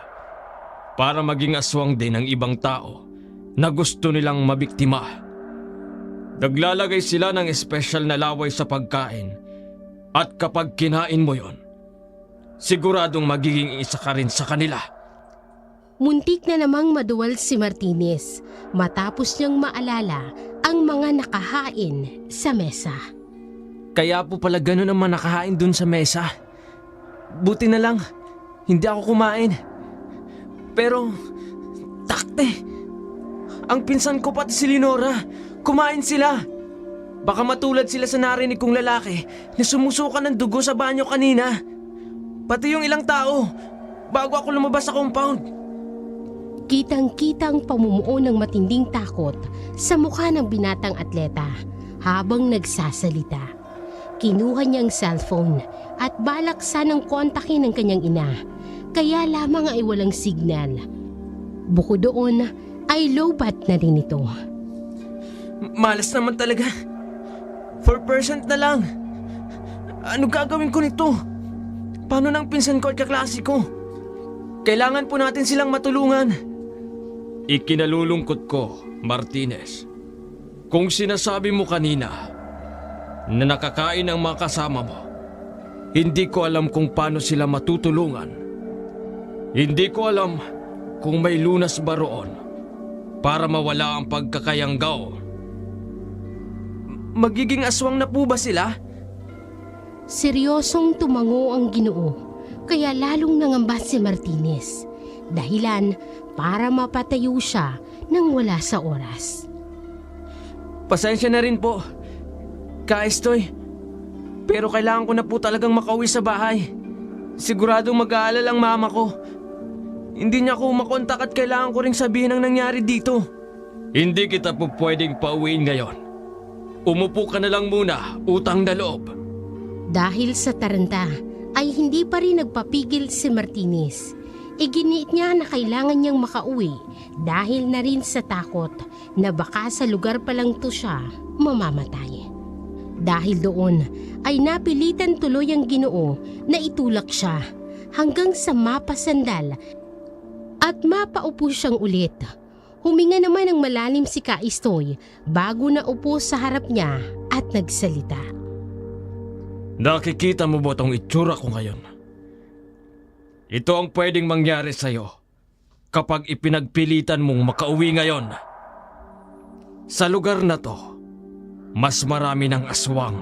para maging aswang din ng ibang tao na gusto nilang mabiktima. Naglalagay sila ng espesyal na laway sa pagkain at kapag kinain mo yon, siguradong magiging isa ka rin sa kanila. Muntik na namang maduwal si Martinez matapos niyang maalala ang mga nakahain sa mesa. Kaya po pala ganun ang mga nakahain dun sa mesa. Buti na lang, hindi ako kumain. Pero, takte, ang pinsan ko pati si Leonora, kumain sila. Baka matulad sila sa narinig kong lalaki na sumusuka ng dugo sa banyo kanina. Pati yung ilang tao, bago ako lumabas sa compound. Kitang-kita ang pamumuo ng matinding takot sa mukha ng binatang atleta habang nagsasalita. Kinuha niya ang cellphone at balak sanang kontakin ng kanyang ina, kaya lamang ay walang signal. Bukod doon ay lowbat na rin ito. Malas naman talaga. 4% na lang. Ano gagawin ko nito? Paano ng pinsan ko at kaklase ko? Kailangan po natin silang matulungan. Ikinalulungkot ko, Martinez, kung sinasabi mo kanina na nakakain ang mga kasama mo, hindi ko alam kung paano sila matutulungan. Hindi ko alam kung may lunas ba roon para mawala ang pagkakayanggaw. Magiging aswang na po ba sila? Seryosong tumango ang Ginoo, kaya lalong nangamba si Martinez. Dahilan para mapatayo siya nang wala sa oras. Pasensya na rin po, Ka-Estoy. Pero kailangan ko na po talagang makauwi sa bahay. Siguradong mag-aalala ang mama ko. Hindi niya ako makontak at kailangan ko ring sabihin ang nangyari dito. Hindi kita po pwedeng pauwiin ngayon. Umupo ka na lang muna, utang na loob. Dahil sa taranta ay hindi pa rin nagpapigil si Martinez. Iginiit niya na kailangan niyang makauwi dahil na rin sa takot na baka sa lugar pa lang to siya mamamatay. Dahil doon ay napilitan tuloy ang Ginoo na itulak siya hanggang sa mapasandal at mapaupo siyang ulit. Huminga naman ng malalim si Ka-Estoy bago na upo sa harap niya at nagsalita. Nakikita mo ba itong itsura ko ngayon? Ito ang pwedeng mangyari sa'yo kapag ipinagpilitan mong makauwi ngayon. Sa lugar na to, mas marami ng aswang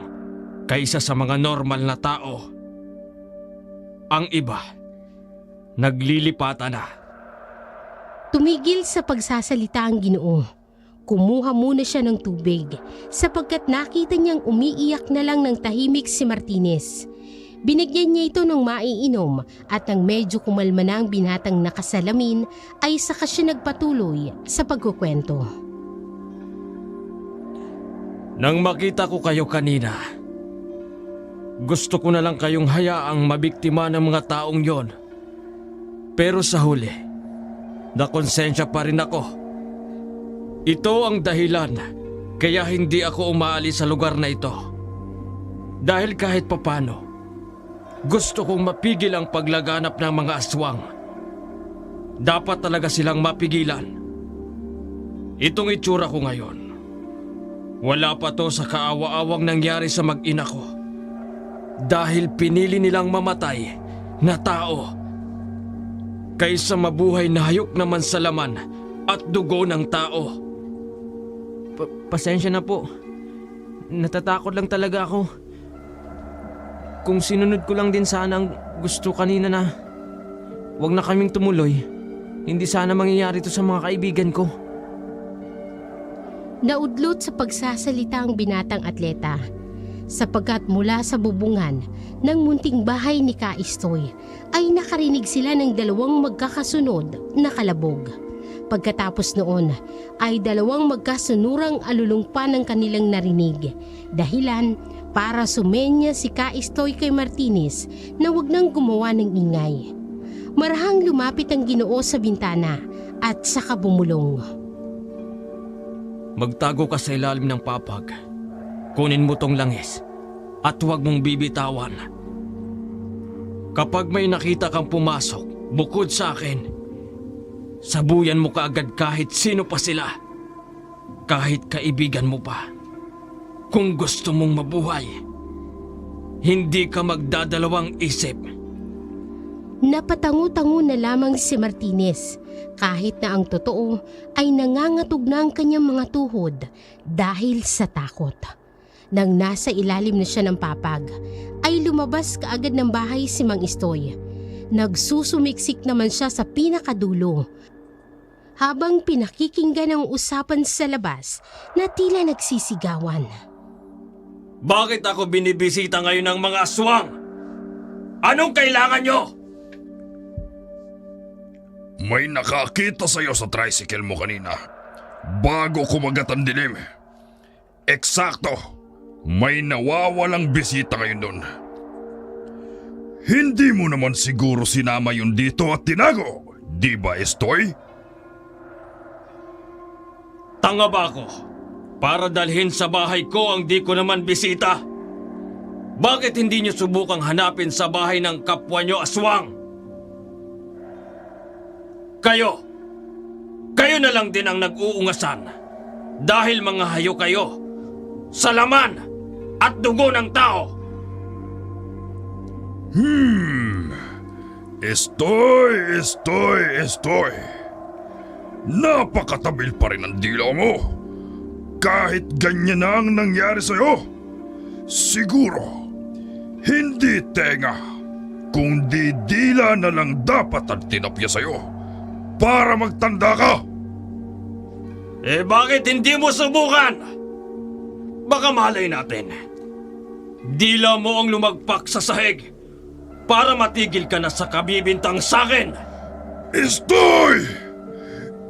kaysa sa mga normal na tao. Ang iba, naglilipatan na. Tumigil sa pagsasalita ang Ginoo. Kumuha muna siya ng tubig sapagkat nakita niyang umiiyak na lang ng tahimik si Martinez. Binigyan niya ito ng maiinom at nang medyo kumalma na ang binatang nakasalamin ay saka siya nagpatuloy sa pagkukwento. Nang makita ko kayo kanina, gusto ko na lang kayong hayaang mabiktima ng mga taong yon. Pero sa huli, nakonsensya pa rin ako. Ito ang dahilan kaya hindi ako umaalis sa lugar na ito. Dahil kahit papano, gusto kong mapigil ang paglaganap ng mga aswang. Dapat talaga silang mapigilan. Itong itsura ko ngayon, wala pa to sa kaawa-awang nangyari sa mag-ina ko. Dahil pinili nilang mamatay na tao kaysa mabuhay na hayok na mansalaman at dugo ng tao. Pasensya na po. Natatakot lang talaga ako. Kung sinunod ko lang din sana ang gusto kanina na wag na kaming tumuloy, hindi sana mangyayari to sa mga kaibigan ko. Naudlot sa pagsasalita ang binatang atleta sapagkat mula sa bubungan ng munting bahay ni Kaistoy ay nakarinig sila ng dalawang magkakasunod na kalabog. Pagkatapos noon ay dalawang magkasunurang alulungpa ng kanilang narinig, dahilan para sumenya si Kaistoy kay Martinez na wag nang gumawa ng ingay. Marahang lumapit ang Ginoo sa bintana at saka bumulong. Magtago ka sa ilalim ng papag. Kunin mo tong langis at huwag mong bibitawan. Kapag may nakita kang pumasok bukod sa akin, sabuyan mo kaagad kahit sino pa sila. Kahit kaibigan mo pa. Kung gusto mong mabuhay, hindi ka magdadalawang isip. Napatango-tango na lamang si Martinez kahit na ang totoo ay nangangatog na ang kanyang mga tuhod dahil sa takot. Nang nasa ilalim na siya ng papag, ay lumabas kaagad ng bahay si Mang Istoy. Nagsusumiksik naman siya sa pinakadulo. Habang pinakikinggan ang usapan sa labas na tila nagsisigawan. Bakit ako binibisita ngayon ng mga aswang? Anong kailangan nyo? May nakakita sa'yo sa tricycle mo kanina bago kumagat ang dilim. Eksakto, may nawawalang bisita ngayon doon. Hindi mo naman siguro sinama yun dito at tinago, di ba, Estoy? Tanga ba ako? Para dalhin sa bahay ko ang di ko naman bisita? Bakit hindi nyo subukang hanapin sa bahay ng kapwa nyo aswang? Kayo na lang din ang nag-uungasan dahil mga hayo kayo sa laman at dugo ng tao. Estoy. Napakatabil pa rin ang dila mo. Kahit ganyan na ang nangyari sa'yo, siguro hindi tenga, kundi dila na lang dapat ang tinapya sa'yo para magtanda ka. Eh bakit hindi mo subukan? Baka malay natin. Dila mo ang lumagpak sa sahig para matigil ka na sa kabibintang sakin. Estoy!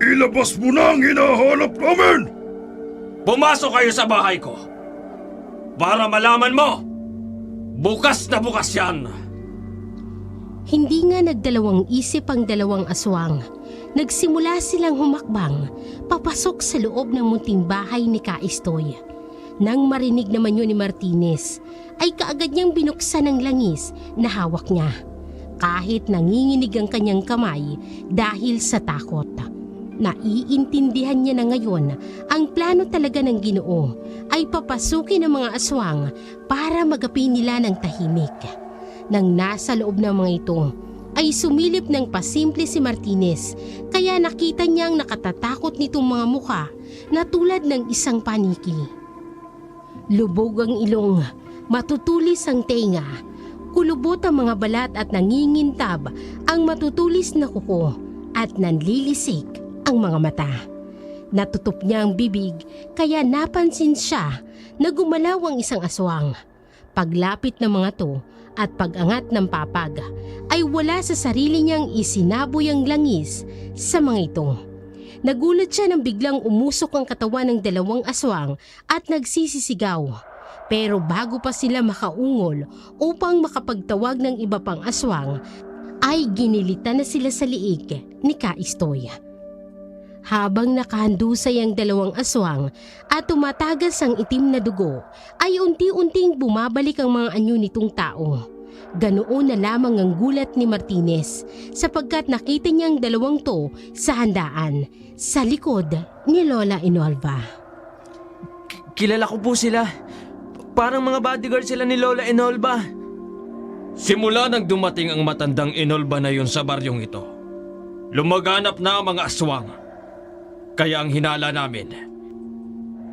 Ilabas mo na ang hinahanap namin! Pumasok kayo sa bahay ko para malaman mo, bukas na bukas yan. Hindi nga nagdalawang isip ang dalawang aswang. Nagsimula silang humakbang papasok sa loob ng munting bahay ni Kaistoy. Nang marinig naman yun ni Martinez, ay kaagad niyang binuksan ang langis na hawak niya. Kahit nanginginig ang kanyang kamay dahil sa takot. Naiintindihan niya na ngayon ang plano talaga ng Ginoo ay papasukin ang mga aswang para magapi nila ng tahimik. Nang nasa loob ng mga ito, ay sumilip ng pasimple si Martinez kaya nakita niyang nakatatakot nitong mga mukha na tulad ng isang paniki. Lubog ang ilong, matutulis ang tenga, kulubot ang mga balat at nangingintab ang matutulis na kuko at nanlilisik ang mga mata. Natutup niya ang bibig kaya napansin siya na gumalaw ang isang aswang. Paglapit ng mga to at pag-angat ng papag ay wala sa sarili niyang isinaboy ang langis sa mga ito. Nagulat siya nang biglang umusok ang katawan ng dalawang aswang at nagsisisigaw. Pero bago pa sila makaungol upang makapagtawag ng iba pang aswang, ay ginilitan na sila sa liig ni Kaistoy. Habang nakahandusay ang dalawang aswang at tumatagas ang itim na dugo, ay unti-unting bumabalik ang mga anyo nitong tao. Ganoon na lamang ang gulat ni Martinez sapagkat nakita niya ang dalawang to sa handaan sa likod ni Lola Enolva. Kilala ko po sila. Parang mga bodyguard sila ni Lola Enolva. Simula nang dumating ang matandang Enolva na yun sa baryong ito, lumaganap na ang mga aswang. Kaya ang hinala namin,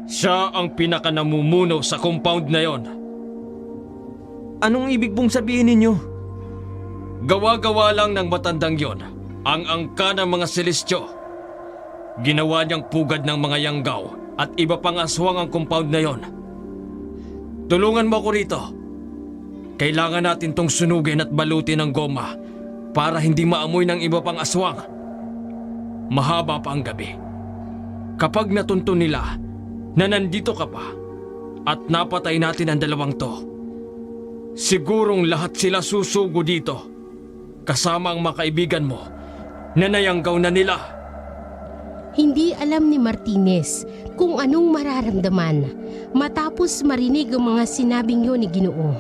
siya ang pinakanamumuno sa compound na yon. Anong ibig pong sabihin ninyo? Gawa-gawa lang ng matandang yon ang angka ng mga selestyo. Ginawa niyang pugad ng mga yanggaw at iba pang aswang ang compound na yon. Tulungan mo ko rito. Kailangan natin tong sunugin at balutin ng goma para hindi maamoy ng iba pang aswang. Mahaba pa ang gabi. Kapag natunto nila na nandito ka pa at napatay natin ang dalawang to, sigurong lahat sila susugo dito kasama ang mga kaibigan mo na nayanggaw na nila. Hindi alam ni Martinez kung anong mararamdaman matapos marinig ang mga sinabing yun ni Ginoo.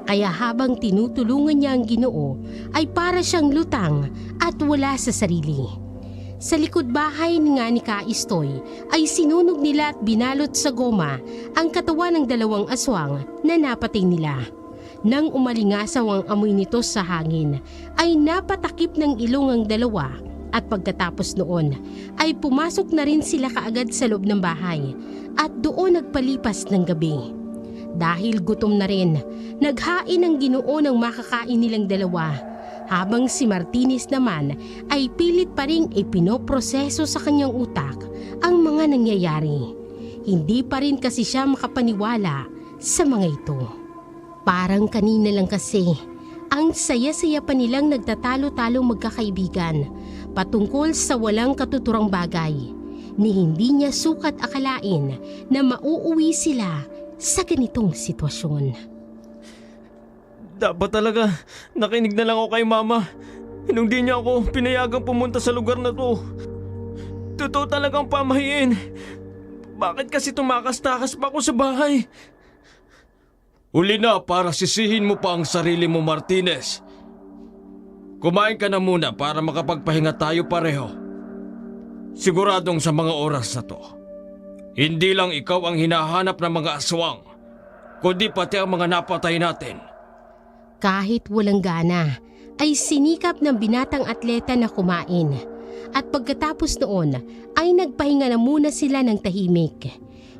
Kaya habang tinutulungan niya ang Ginoo ay para siyang lutang at wala sa sarili. Sa likod bahay nga ni Kaistoy ay sinunog nila at binalot sa goma ang katawan ng dalawang aswang na napatay nila. Nang umalingasaw ang amoy nito sa hangin ay napatakip ng ilong ang dalawa at pagkatapos noon ay pumasok na rin sila kaagad sa loob ng bahay at doon nagpalipas ng gabi. Dahil gutom na rin, naghain ang Ginoo ng makakain nilang dalawa. Habang si Martinez naman ay pilit pa ring ipinoproseso sa kanyang utak ang mga nangyayari. Hindi pa rin kasi siya makapaniwala sa mga ito. Parang kanina lang kasi, ang saya-saya pa nilang nagtatalo-talong magkakaibigan patungkol sa walang katuturang bagay ni hindi niya sukat akalain na mauuwi sila sa ganitong sitwasyon. Dapat talaga nakinig na lang ako kay Mama. Nung di niya ako pinayagang pumunta sa lugar na to. Totoo talagang pamahiin. Bakit kasi tumakas-takas pa ako sa bahay? Uli na para sisihin mo pa ang sarili mo, Martinez. Kumain ka na muna para makapagpahinga tayo pareho. Siguradong sa mga oras na to, hindi lang ikaw ang hinahanap ng mga aswang, kundi pati ang mga napatay natin. Kahit walang gana, ay sinikap ng binatang atleta na kumain. At pagkatapos noon, ay nagpahinga na muna sila ng tahimik.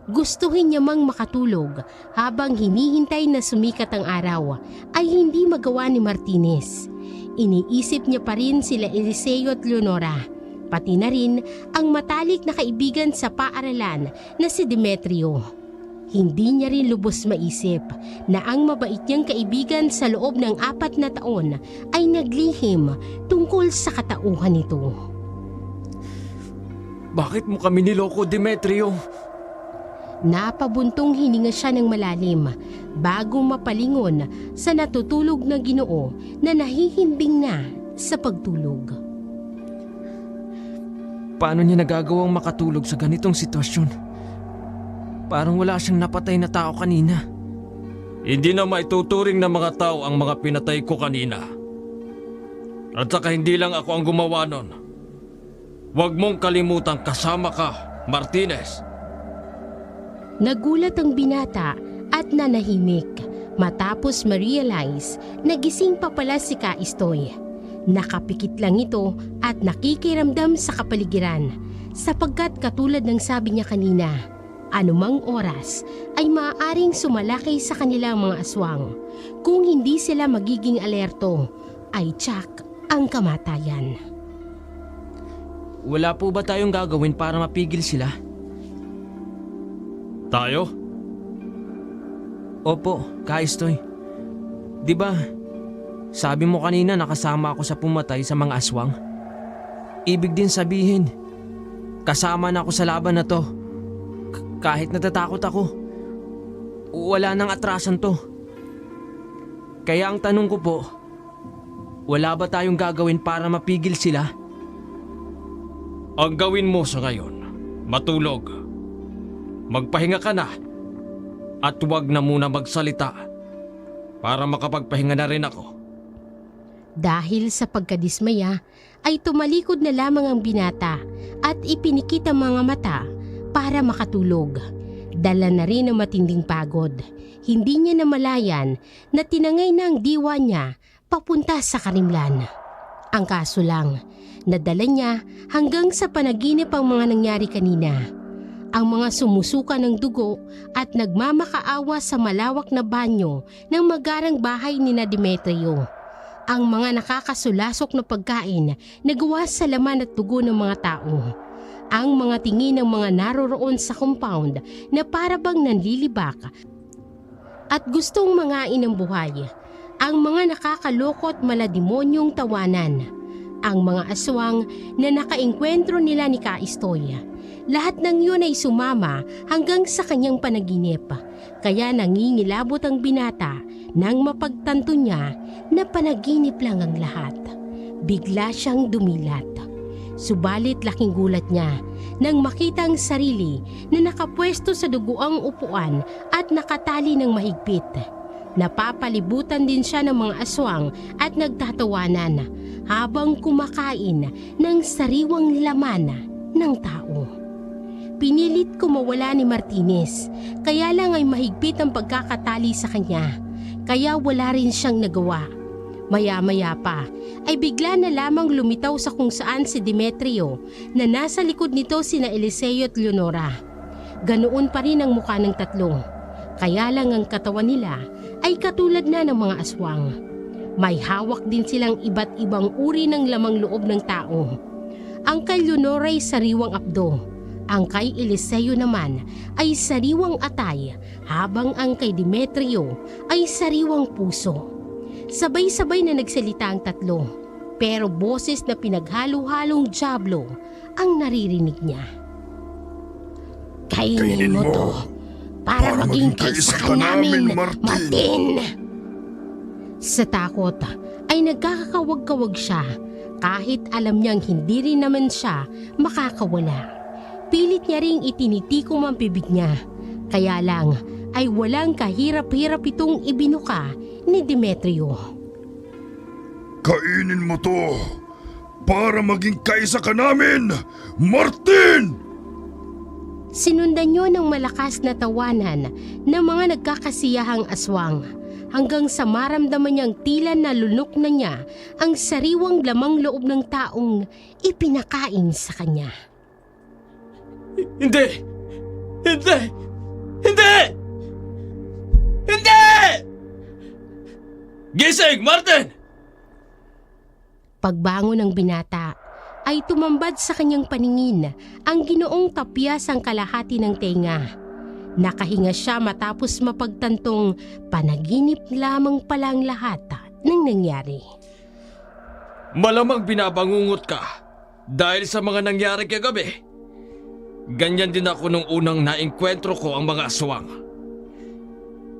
Gustuhin niya mang makatulog habang hinihintay na sumikat ang araw, ay hindi magawa ni Martinez. Iniisip niya pa rin sila Eliseo at Leonora, pati na rin ang matalik na kaibigan sa paaralan na si Demetrio. Hindi niya rin lubos maisip na ang mabait niyang kaibigan sa loob ng 4 na taon ay naglihim tungkol sa katauhan nito. Bakit mo kami niloko, Demetrio? Napabuntong hininga siya ng malalim bago mapalingon sa natutulog na Ginoo na nahihimbing na sa pagtulog. Paano niya nagagawang makatulog sa ganitong sitwasyon? Parang wala siyang napatay na tao kanina. Hindi na maituturing ng mga tao ang mga pinatay ko kanina. At saka hindi lang ako ang gumawa nun. Huwag mong kalimutang kasama ka, Martinez. Nagulat ang binata at nanahimik matapos ma-realize na gising pa pala si Kaistoy. Nakapikit lang ito at nakikiramdam sa kapaligiran sapagkat katulad ng sabi niya kanina, Anumang oras ay maaaring sumalakay sa kanilang mga aswang. Kung hindi sila magiging alerto, ay tiyak ang kamatayan. Wala po ba tayong gagawin para mapigil sila? Tayo? Opo, Kaistoy. Di ba, sabi mo kanina nakasama ako sa pumatay sa mga aswang? Ibig din sabihin, kasama na ako sa laban na to. Kahit natatakot ako, wala nang atrasan to. Kaya ang tanong ko po, wala ba tayong gagawin para mapigil sila? Ang gawin mo sa ngayon, matulog. Magpahinga ka na. At huwag na muna magsalita para makapagpahinga na rin ako. Dahil sa pagkadismaya, ay tumalikod na lamang ang binata at ipinikit ang mga mata para makatulog. Dala na rin ang matinding pagod. Hindi niya namalayan na tinangay na ang diwa niya papunta sa karimlan. Ang kaso lang, nadala niya hanggang sa panaginip ang mga nangyari kanina. Ang mga sumusuka ng dugo at nagmamakaawa sa malawak na banyo ng magarang bahay ni na Demetrio. Ang mga nakakasulasok na pagkain na gawa sa laman at dugo ng mga tao. Ang mga tingin ng mga naroroon sa compound na parabang nanlilibak at gustong mangain ng buhay. Ang mga nakakaloko at malademonyong tawanan. Ang mga aswang na nakaengkwentro nila ni Kaistoy. Lahat ng yun ay sumama hanggang sa kanyang panaginip. Kaya nangingilabot ang binata nang mapagtanto niya na panaginip lang ang lahat. Bigla siyang dumilat. Subalit laking gulat niya nang makita ang sarili na nakapwesto sa duguang upuan at nakatali ng mahigpit. Napapalibutan din siya ng mga aswang at nagtatawanan habang kumakain ng sariwang laman ng tao. Pinilit ko mawala ni Martinez, kaya lang ay mahigpit ang pagkakatali sa kanya, kaya wala rin siyang nagawa. Maya-maya pa ay bigla na lamang lumitaw sa kung saan si Demetrio na nasa likod nito sina Eliseo at Leonora. Ganoon pa rin ang mukha ng tatlo, kaya lang ang katawan nila ay katulad na ng mga aswang. May hawak din silang iba't ibang uri ng lamang loob ng tao. Ang kay Leonora ay sariwang abdo. Ang kay Eliseo naman ay sariwang atay, habang ang kay Demetrio ay sariwang puso. Sabay-sabay na nagsalita ang tatlo, pero boses na pinaghalo-halong dyablo ang naririnig niya. Kainin mo to para maging kaisa ka namin, Martin! Sa takot ay nagkakawag-kawag siya kahit alam niyang hindi rin naman siya makakawala. Pilit niya ring itinitikom ang bibig niya. Kaya lang ay walang kahirap-hirap itong ibinuka ni Demetrio. Kainin mo to para maging kaisa ka namin, Martin! Sinundan niyo ng malakas na tawanan ng mga nagkakasiyahang aswang hanggang sa maramdaman niyang tila nalunok na niya ang sariwang lamang loob ng taong ipinakain sa kanya. Hindi! Hindi! Hindi! Hindi! Gising, Martin! Pagbangon ng binata ay tumambad sa kanyang paningin ang ginoong tapyas ang kalahati ng tenga. Nakahinga siya matapos mapagtantong panaginip lamang pala ang lahat ng nangyari. Malamang binabangungot ka dahil sa mga nangyari kagabi. Ganyan din ako nung unang naengkwentro ko ang mga aswang.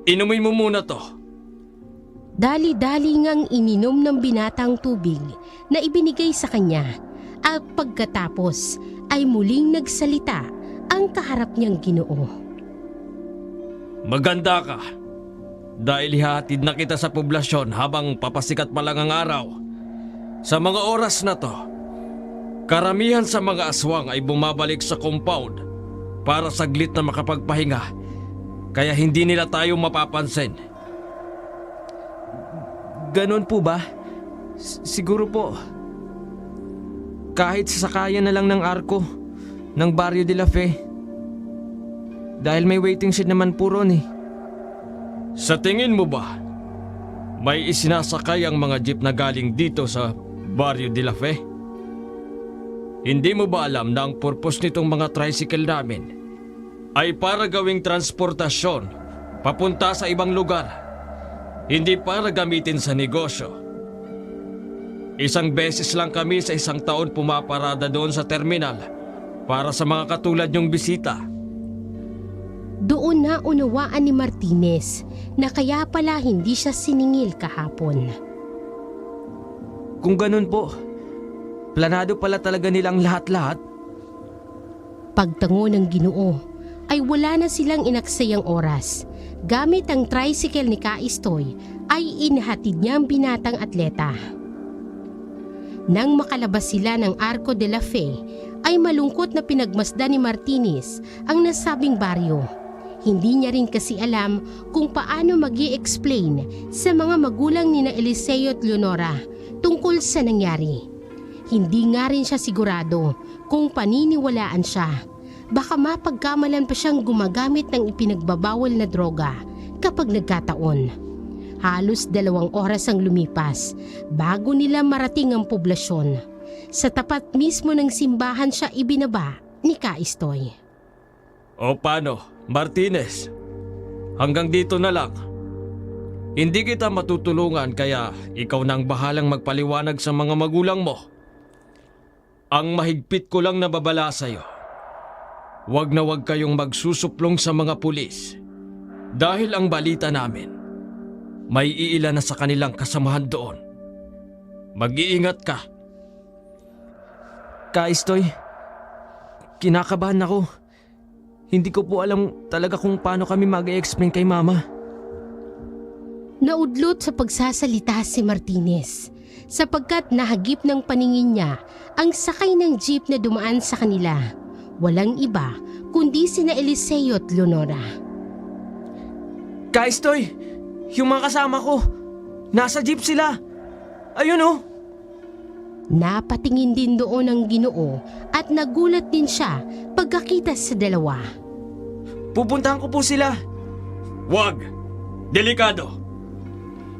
Inumin mo muna to. Dali-dali ngang ininom ng binatang tubig na ibinigay sa kanya at pagkatapos ay muling nagsalita ang kaharap niyang Ginoo. Maganda ka dahil ihatid na kita sa poblasyon habang papasikat pa lang ang araw. Sa mga oras na to, karamihan sa mga aswang ay bumabalik sa compound para saglit na makapagpahinga, kaya hindi nila tayo mapapansin. Ganon po ba? Siguro po. Kahit sasakayan na lang ng arko ng Barrio de la Fe. Dahil may waiting shed naman po ron eh. Sa tingin mo ba, may isinasakay ang mga jeep na galing dito sa Barrio de la Fe? Hindi mo ba alam na ang purpose nitong mga tricycle namin ay para gawing transportasyon papunta sa ibang lugar, hindi para gamitin sa negosyo? Isang beses lang kami sa isang taon pumaparada doon sa terminal para sa mga katulad niyong bisita. Doon na unawaan ni Martinez na kaya pala hindi siya siningil kahapon. Kung ganun po, planado pala talaga nilang lahat-lahat. Pagtango ng Ginoo ay wala na silang inaksayang oras. Gamit ang tricycle ni Kaistoy ay inhatid niya ang binatang atleta. Nang makalabas sila ng Arco de la Fe, ay malungkot na pinagmasdan ni Martinez ang nasabing baryo. Hindi niya rin kasi alam kung paano mag-i-explain sa mga magulang ni na Eliseo at Leonora tungkol sa nangyari. Hindi nga rin siya sigurado kung paniniwalaan siya. Baka mapagkamalan pa siyang gumagamit ng ipinagbabawal na droga kapag nagkataon. Halos 2 oras ang lumipas bago nila marating ang poblasyon. Sa tapat mismo ng simbahan siya ibinaba ni Kaistoy. O paano, Martinez? Hanggang dito na lang. Hindi kita matutulungan kaya ikaw nang bahalang magpaliwanag sa mga magulang mo. Ang mahigpit ko lang nababala sa'yo. Huwag na huwag kayong magsusuplong sa mga pulis. Dahil ang balita namin, may iilan na sa kanilang kasamahan doon. Mag-iingat ka. Kaistoy, kinakabahan ako. Hindi ko po alam talaga kung paano kami mag-i-explain kay Mama. Naudlot sa pagsasalita si Martinez sapagkat nahagip ng paningin niya ang sakay ng jeep na dumaan sa kanila. Walang iba kundi sina Eliseo at Leonora. Kaistoy, yung mga kasama ko, nasa jeep sila. Ayun oh. Napatingin din doon ang Ginoo at nagulat din siya pagkakita sa dalawa. Pupuntahan ko po sila. Huwag! Delikado!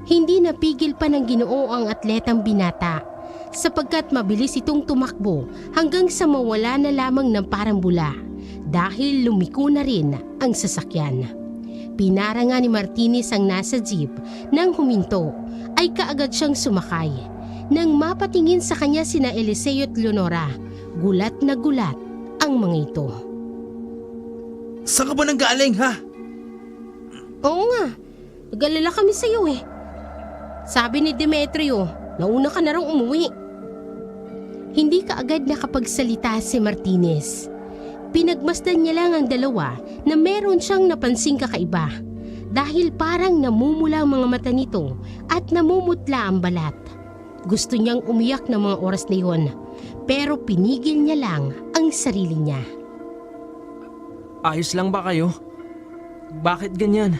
Hindi napigil pa ng Ginoo ang atletang binata sapagkat mabilis itong tumakbo hanggang sa mawala na lamang ng parang bula dahil lumiko na rin ang sasakyan. Pinara nga ni Martinez ang nasa jeep nang huminto ay kaagad siyang sumakay. Nang mapatingin sa kanya sina Eliseo at Leonora, gulat na gulat ang mga ito. Saan ka ba nang galing, ha? Oo nga, nag-alala kami sa iyo eh. Sabi ni Demetrio, nauna ka na raw umuwi. Hindi kaagad nakapagsalita si Martinez. Pinagmasdan niya lang ang dalawa na meron siyang napansing kakaiba dahil parang namumula ang mga mata nito at namumutla ang balat. Gusto niyang umiyak ng mga oras na iyon pero pinigil niya lang ang sarili niya. Ayos lang ba kayo? Bakit ganyan?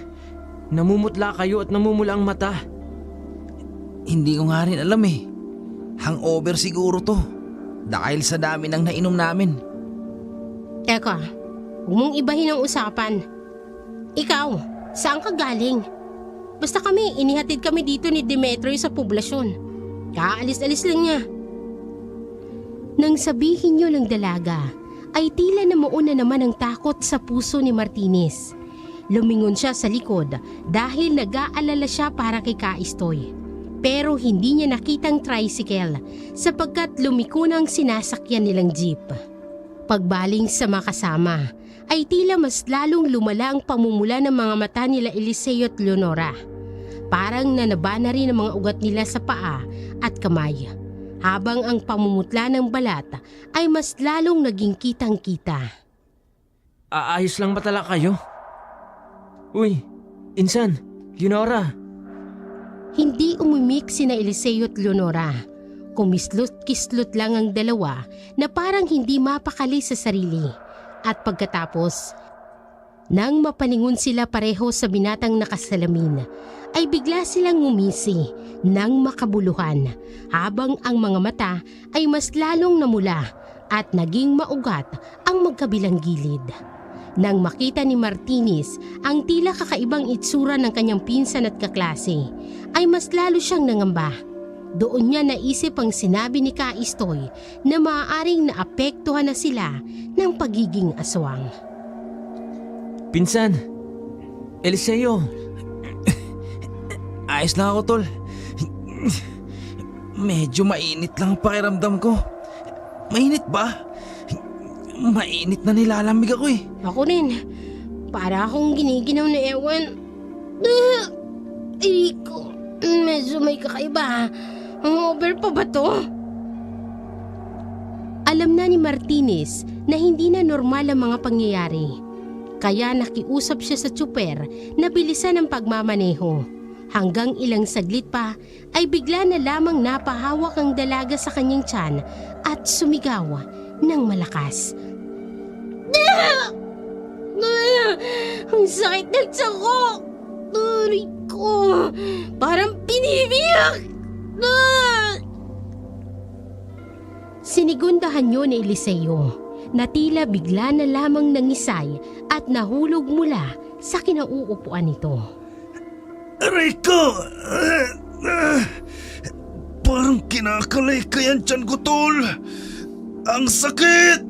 Namumutla kayo at namumula ang mata. Hindi ko nga rin alam eh. Hangover siguro to. Dahil sa dami ng nainom namin. Teka, huwag mong ibahin ang usapan. Ikaw, saan ka galing? Basta kami, inihatid kami dito ni Demetrio sa poblasyon. Kaalis-alis lang niya. Nang sabihin niyo ng dalaga, ay tila namuon na naman ang takot sa puso ni Martinez. Lumingon siya sa likod dahil nag-aalala siya para kay Kaistoy. Pero hindi niya nakitang tricycle sapagkat lumiko na ang sinasakyan nilang jeep. Pagbaling sa makasama ay tila mas lalong lumala ang pamumula ng mga mata nila Eliseo at Leonora. Parang nanaba na rin ang mga ugat nila sa paa at kamay. Habang ang pamumutla ng balat ay mas lalong naging kitang-kita. Ayos lang ba talaga kayo? Uy, insan, Leonora. Hindi umimik sina Eliseo at Leonora. Kumislot-kislot lang ang dalawa na parang hindi mapakali sa sarili. At pagkatapos, nang mapalingon sila pareho sa binatang nakasalamin, ay bigla silang ngumisi ng makabuluhan habang ang mga mata ay mas lalong namula at naging maugat ang magkabilang gilid. Nang makita ni Martinez ang tila kakaibang itsura ng kanyang pinsan at kaklase, ay mas lalo siyang nangamba. Doon niya naisip ang sinabi ni Kaistoy na maaaring naapektuhan na sila ng pagiging aswang. Pinsan, Eliseo, Ayos na ako, tol. Medyo mainit lang ang pakiramdam ko. Mainit ba? Mainit na nilalamig ako eh. Ako rin, para akong giniginaw na ewan. Rico, medyo may kakaiba. Over pa ba to? Alam na ni Martinez na hindi na normal ang mga pangyayari. Kaya nakiusap siya sa tsuper na bilisan ang pagmamaneho. Hanggang ilang saglit pa ay bigla na lamang napahawak ang dalaga sa kanyang tiyan at sumigaw ng malakas. Ang sakit ng tiyan ko! Rico, parang pinibiyak! Sinigundahan yun ni Eliseo na tila bigla na lamang nangisay at nahulog mula sa kinauupuan nito. Rico! Parang kinakalay ka yan tiyan ko, tol. Ang sakit!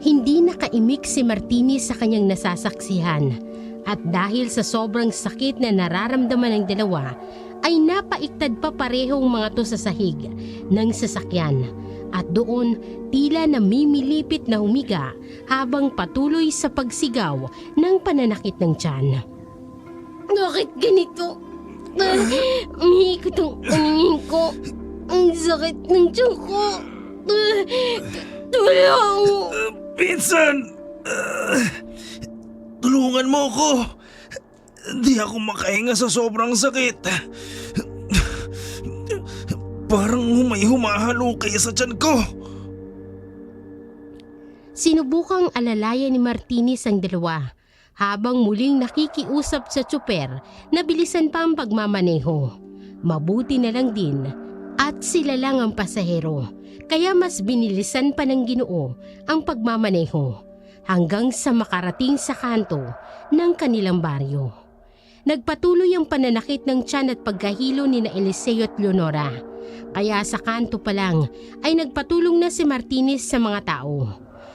Hindi nakaimik si Martinez sa kanyang nasasaksihan at dahil sa sobrang sakit na nararamdaman ng dalawa ay napaiktad pa parehong mga to sa sahig ng sasakyan at doon tila namimilipit na humiga habang patuloy sa pagsigaw ng pananakit ng tiyan. Bakit ganito? Umihikot ang paningin ko. Ang sakit ng tiyan ko. Tulong! Pinsan! Tulungan mo ako! Di ako makahinga sa sobrang sakit. Parang may humahalukay sa tiyan ko. Sinubukang alalayan ni Martinez ang dalawa habang muling nakikiusap sa tsuper na bilisan pa ang pagmamaneho. Mabuti na lang din at sila lang ang pasahero kaya mas binilisan pa ng Ginoo ang pagmamaneho hanggang sa makarating sa kanto ng kanilang baryo. Nagpatuloy ang pananakit ng tiyan at pagkahilo ni na Eliseo at Leonora kaya sa kanto pa lang ay nagpatulong na si Martinez sa mga tao.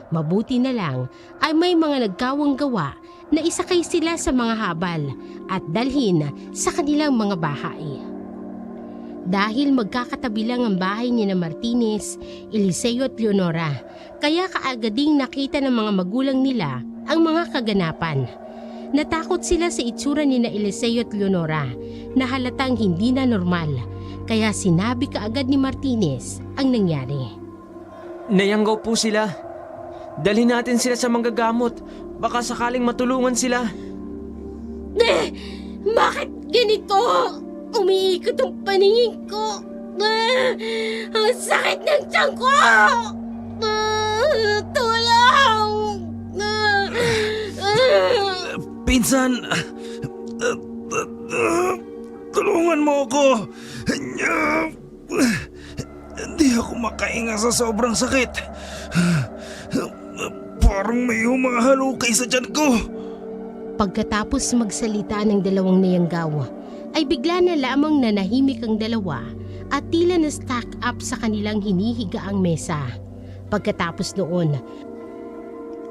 Mabuti na lang ay may mga nagkawang gawa na isakay sila sa mga habal at dalhin sa kanilang mga bahay. Dahil magkakatabi lang ang bahay ni na Martinez, Eliseo at Leonora, kaya kaagading nakita ng mga magulang nila ang mga kaganapan. Natakot sila sa itsura ni na Eliseo at Leonora na halatang hindi na normal, kaya sinabi kaagad ni Martinez ang nangyari. nayanggaw po sila. Dalhin natin sila sa manggagamot. Baka sakaling matulungan sila. Bakit ganito? Umiikot ang paningin ko. Ang sakit ng tiyan ko! Tulong! Pinsan! Tulungan mo ako! Hindi ako makahinga sa sobrang sakit. Parang may humahalukay sa tiyan ko. Pagkatapos magsalita ng dalawang nayanggaw, ay bigla na lamang nanahimik ang dalawa at tila na stack up sa kanilang hinihigaang mesa. Pagkatapos noon,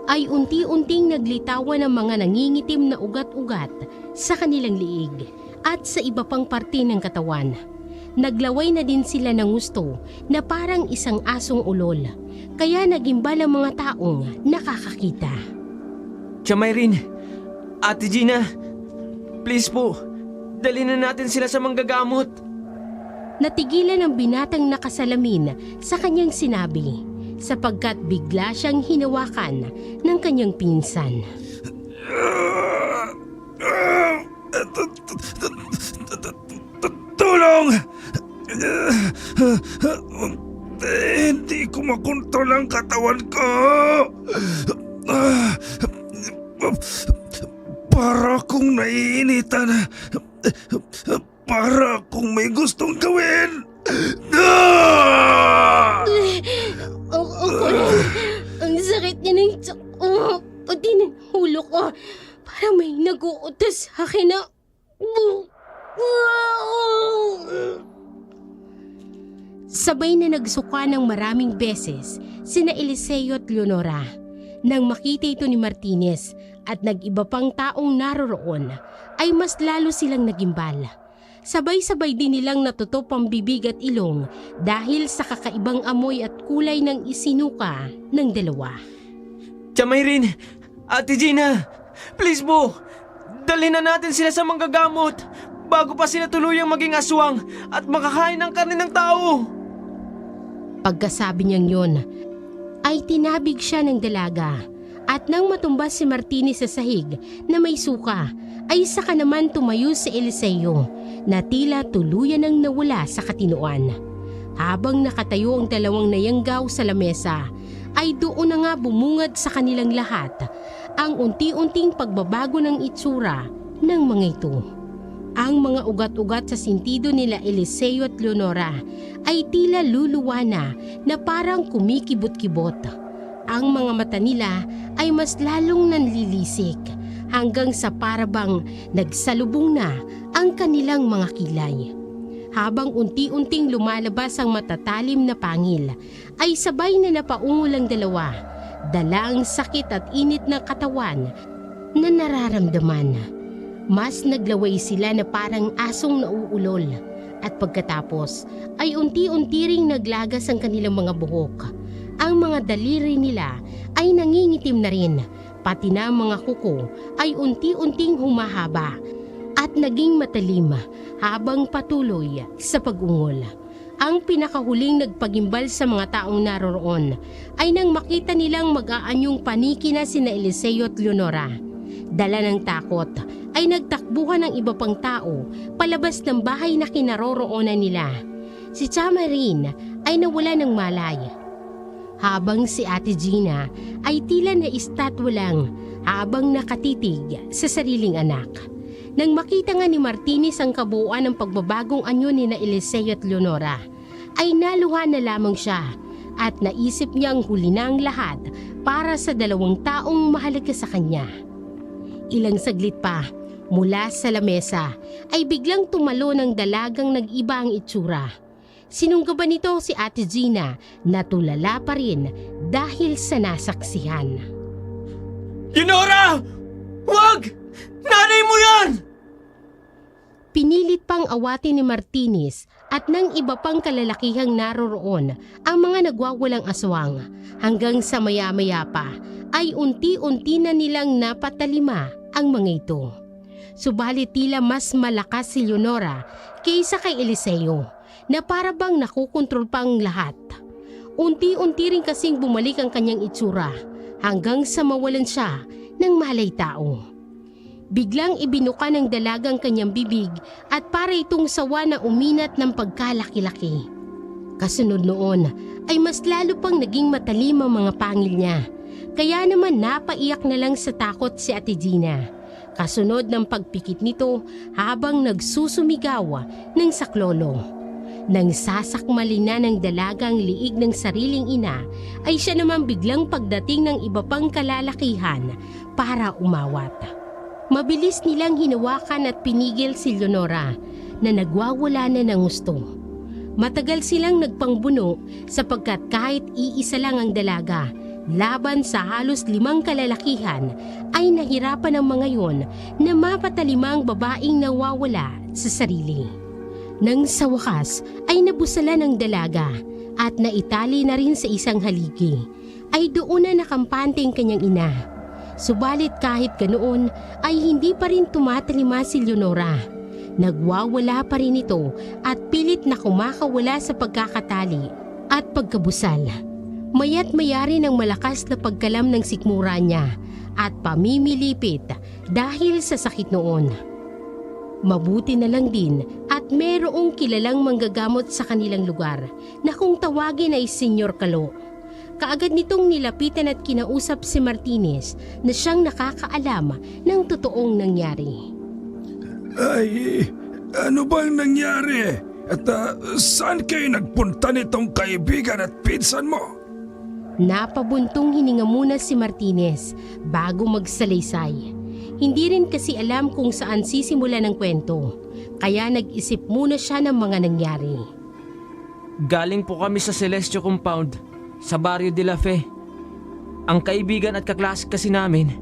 ay unti-unting naglitawan ng mga nangingitim na ugat-ugat sa kanilang liig at sa iba pang parte ng katawan. Naglaway na din sila ng gusto na parang isang asong ulol, kaya nagimbal ang mga taong nakakakita. Tiyamayrine, Ate Gina, please po, dalhin na natin sila sa manggagamot. Natigilan ang binatang nakasalamin sa kanyang sinabi sapagkat bigla siyang hinawakan ng kanyang pinsan. Tulong! Hindi ko makontrol ang katawan ko. Para akong naiinitan. Para akong may gustong gawin. Ako rin. Ang sakit niya ng tiyak ko. Sabay na nagsuka ng maraming beses sina Eliseo at Leonora. Nang makita ito ni Martinez at nag-iba pang taong naroroon, ay mas lalo silang nagimbal. Sabay-sabay din nilang natutop ang bibig at ilong dahil sa kakaibang amoy at kulay ng isinuka ng dalawa. Tia Mayrin, Ate Gina, please po, dalhin na natin sila sa manggagamot bago pa sila tuluyang maging aswang at makakain ng karne ng tao. Pagkasabi niyang yon, ay tinabig siya ng dalaga at nang matumbas si Martinez sa sahig na may suka, ay saka naman tumayo si Eliseo na tila tuluyan ang nawala sa katinoan. Habang nakatayo ang dalawang nayanggaw sa lamesa, ay doon na nga bumungad sa kanilang lahat ang unti-unting pagbabago ng itsura ng mga ito. Ang mga ugat-ugat sa sintido nila Eliseo at Leonora ay tila luluwa na parang kumikibot-kibot. Ang mga mata nila ay mas lalong nanlilisik hanggang sa parabang nagsalubong na ang kanilang mga kilay. Habang unti-unting lumalabas ang matatalim na pangil, ay sabay na napaungol ang dalawa, dala ang sakit at init ng katawan na nararamdaman. Mas naglaway sila na parang asong nauulol at pagkatapos ay unti-unti ring naglagas ang kanilang mga buhok. Ang mga daliri nila ay nangingitim na rin, pati na ang mga kuko ay unti-unting humahaba at naging matalim habang patuloy sa pag-ungol. Ang pinakahuling nagpagimbal sa mga taong naroroon ay nang makita nilang mag-aanyong paniki na sina Eliseo at Leonora. Dala ng takot ay nagtakbuhan ng iba pang tao palabas ng bahay na kinaroroonan nila. Si Tia Mayrin ay nawala ng malay, habang si Ate Gina ay tila naistatwa lang habang nakatitig sa sariling anak. Nang makita nga ni Martinez ang kabuuan ng pagbabagong anyo ni na Eliseo at Leonora, ay naluha na lamang siya at naisip niyang huli na ang lahat para sa dalawang taong mahalaga sa kanya. Ilang saglit pa, mula sa lamesa, ay biglang tumalo ng dalagang nag-iba ang itsura. Sinunggaban nito si Ate Gina na tulala pa rin dahil sa nasaksihan. Leonora! Wag! Nanay mo yan! Pinilit pang awatin ni Martinez at ng iba pang kalalakihang naroroon ang mga nagwawalang aswang hanggang sa maya-maya pa ay unti-unti na nilang napatalima ang mga ito. Subalit tila mas malakas si Leonora kaysa kay Eliseo na para bang nakukontrol pa ang lahat. Unti-unti rin kasing bumalik ang kanyang itsura hanggang sa mawalan siya ng malay tao. Biglang ibinuka ng dalagang kanyang bibig at para itong sawa na uminat ng pagkalaki-laki. Kasunod noon ay mas lalo pang naging matalim ang mga pangil niya. Kaya naman napaiyak na lang sa takot si Ate Gina. Kasunod ng pagpikit nito habang nagsusumigaw ng saklolo. Nang sasakmali na ng dalagang liig ng sariling ina, ay siya naman biglang pagdating ng iba pang kalalakihan para umawat. Mabilis nilang hinawakan at pinigil si Leonora na nagwawala na ng gusto. Matagal silang nagpangbuno sapagkat kahit iisa lang ang dalaga, laban sa halos 5 kalalakihan, ay nahirapan ang mga yon na mapatalimang babaeng nawawala sa sarili. Nang sa wakas ay nabusalan ng dalaga at naitali na rin sa isang haligi, ay doon na nakampante ang kanyang ina. Subalit kahit ganoon ay hindi pa rin tumatalima si Leonora. Nagwawala pa rin ito at pilit na kumakawala sa pagkakatali at pagkabusal. Maya't maya rin ang malakas na pagkalam ng sikmura niya at pamimilipit dahil sa sakit noon. Mabuti na lang din at merong kilalang manggagamot sa kanilang lugar na kung tawagin ay Senyor Kalo. Kaagad nitong nilapitan at kinausap si Martinez na siyang nakakaalam ng totoong nangyari. Ay, ano bang nangyari? At saan kayo nagpunta nitong kaibigan at pinsan mo? Napabuntong hininga muna si Martinez bago magsalaysay. Hindi rin kasi alam kung saan sisimula ng kwento, kaya nag-isip muna siya ng mga nangyari. Galing po kami sa Celestio Compound, sa Barrio de la Fe. Ang kaibigan at kaklase kasi namin,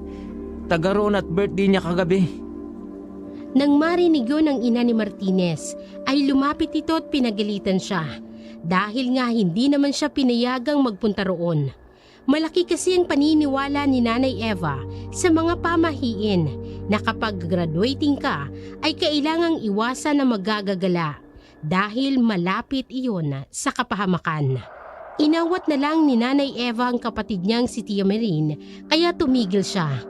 taga roon at birthday niya kagabi. Nang marinig yun ng ina ni Martinez, ay lumapit ito at pinagalitan siya. Dahil nga hindi naman siya pinayagang magpunta roon. Malaki kasi ang paniniwala ni Nanay Eva sa mga pamahiin na kapag graduating ka ay kailangang iwasan na magagagala dahil malapit iyon sa kapahamakan. Inawat na lang ni Nanay Eva ang kapatid niyang si Tia Marin kaya tumigil siya.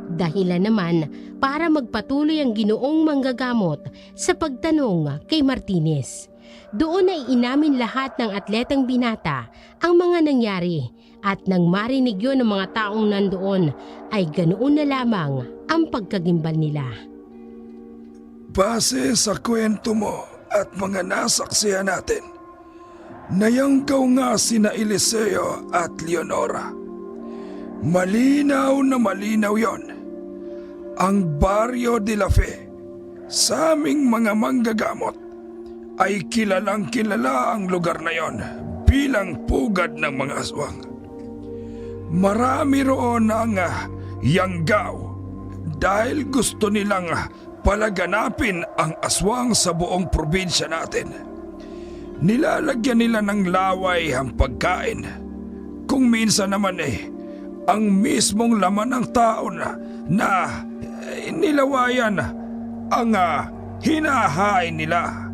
Dahilan naman para magpatuloy ang Ginoong manggagamot sa pagtanong kay Martinez. Doon ay inamin lahat ng atletang binata ang mga nangyari at nang marinig yun ng mga taong nandoon ay ganoon na lamang ang pagkagimbal nila. Base sa kwento mo at mga nasaksihan natin, nayanggaw nga sina Eliseo at Leonora. Malinaw na malinaw yon. Ang Barrio de la Fe sa aming mga manggagamot ay kilalang kilala ang lugar na yon bilang pugad ng mga aswang. Marami roon ang yanggaw dahil gusto nilang palaganapin ang aswang sa buong probinsya natin. Nilalagyan nila ng laway ang pagkain. Kung minsan naman ang mismong laman ng tao na nilawayan ang hinahain nila.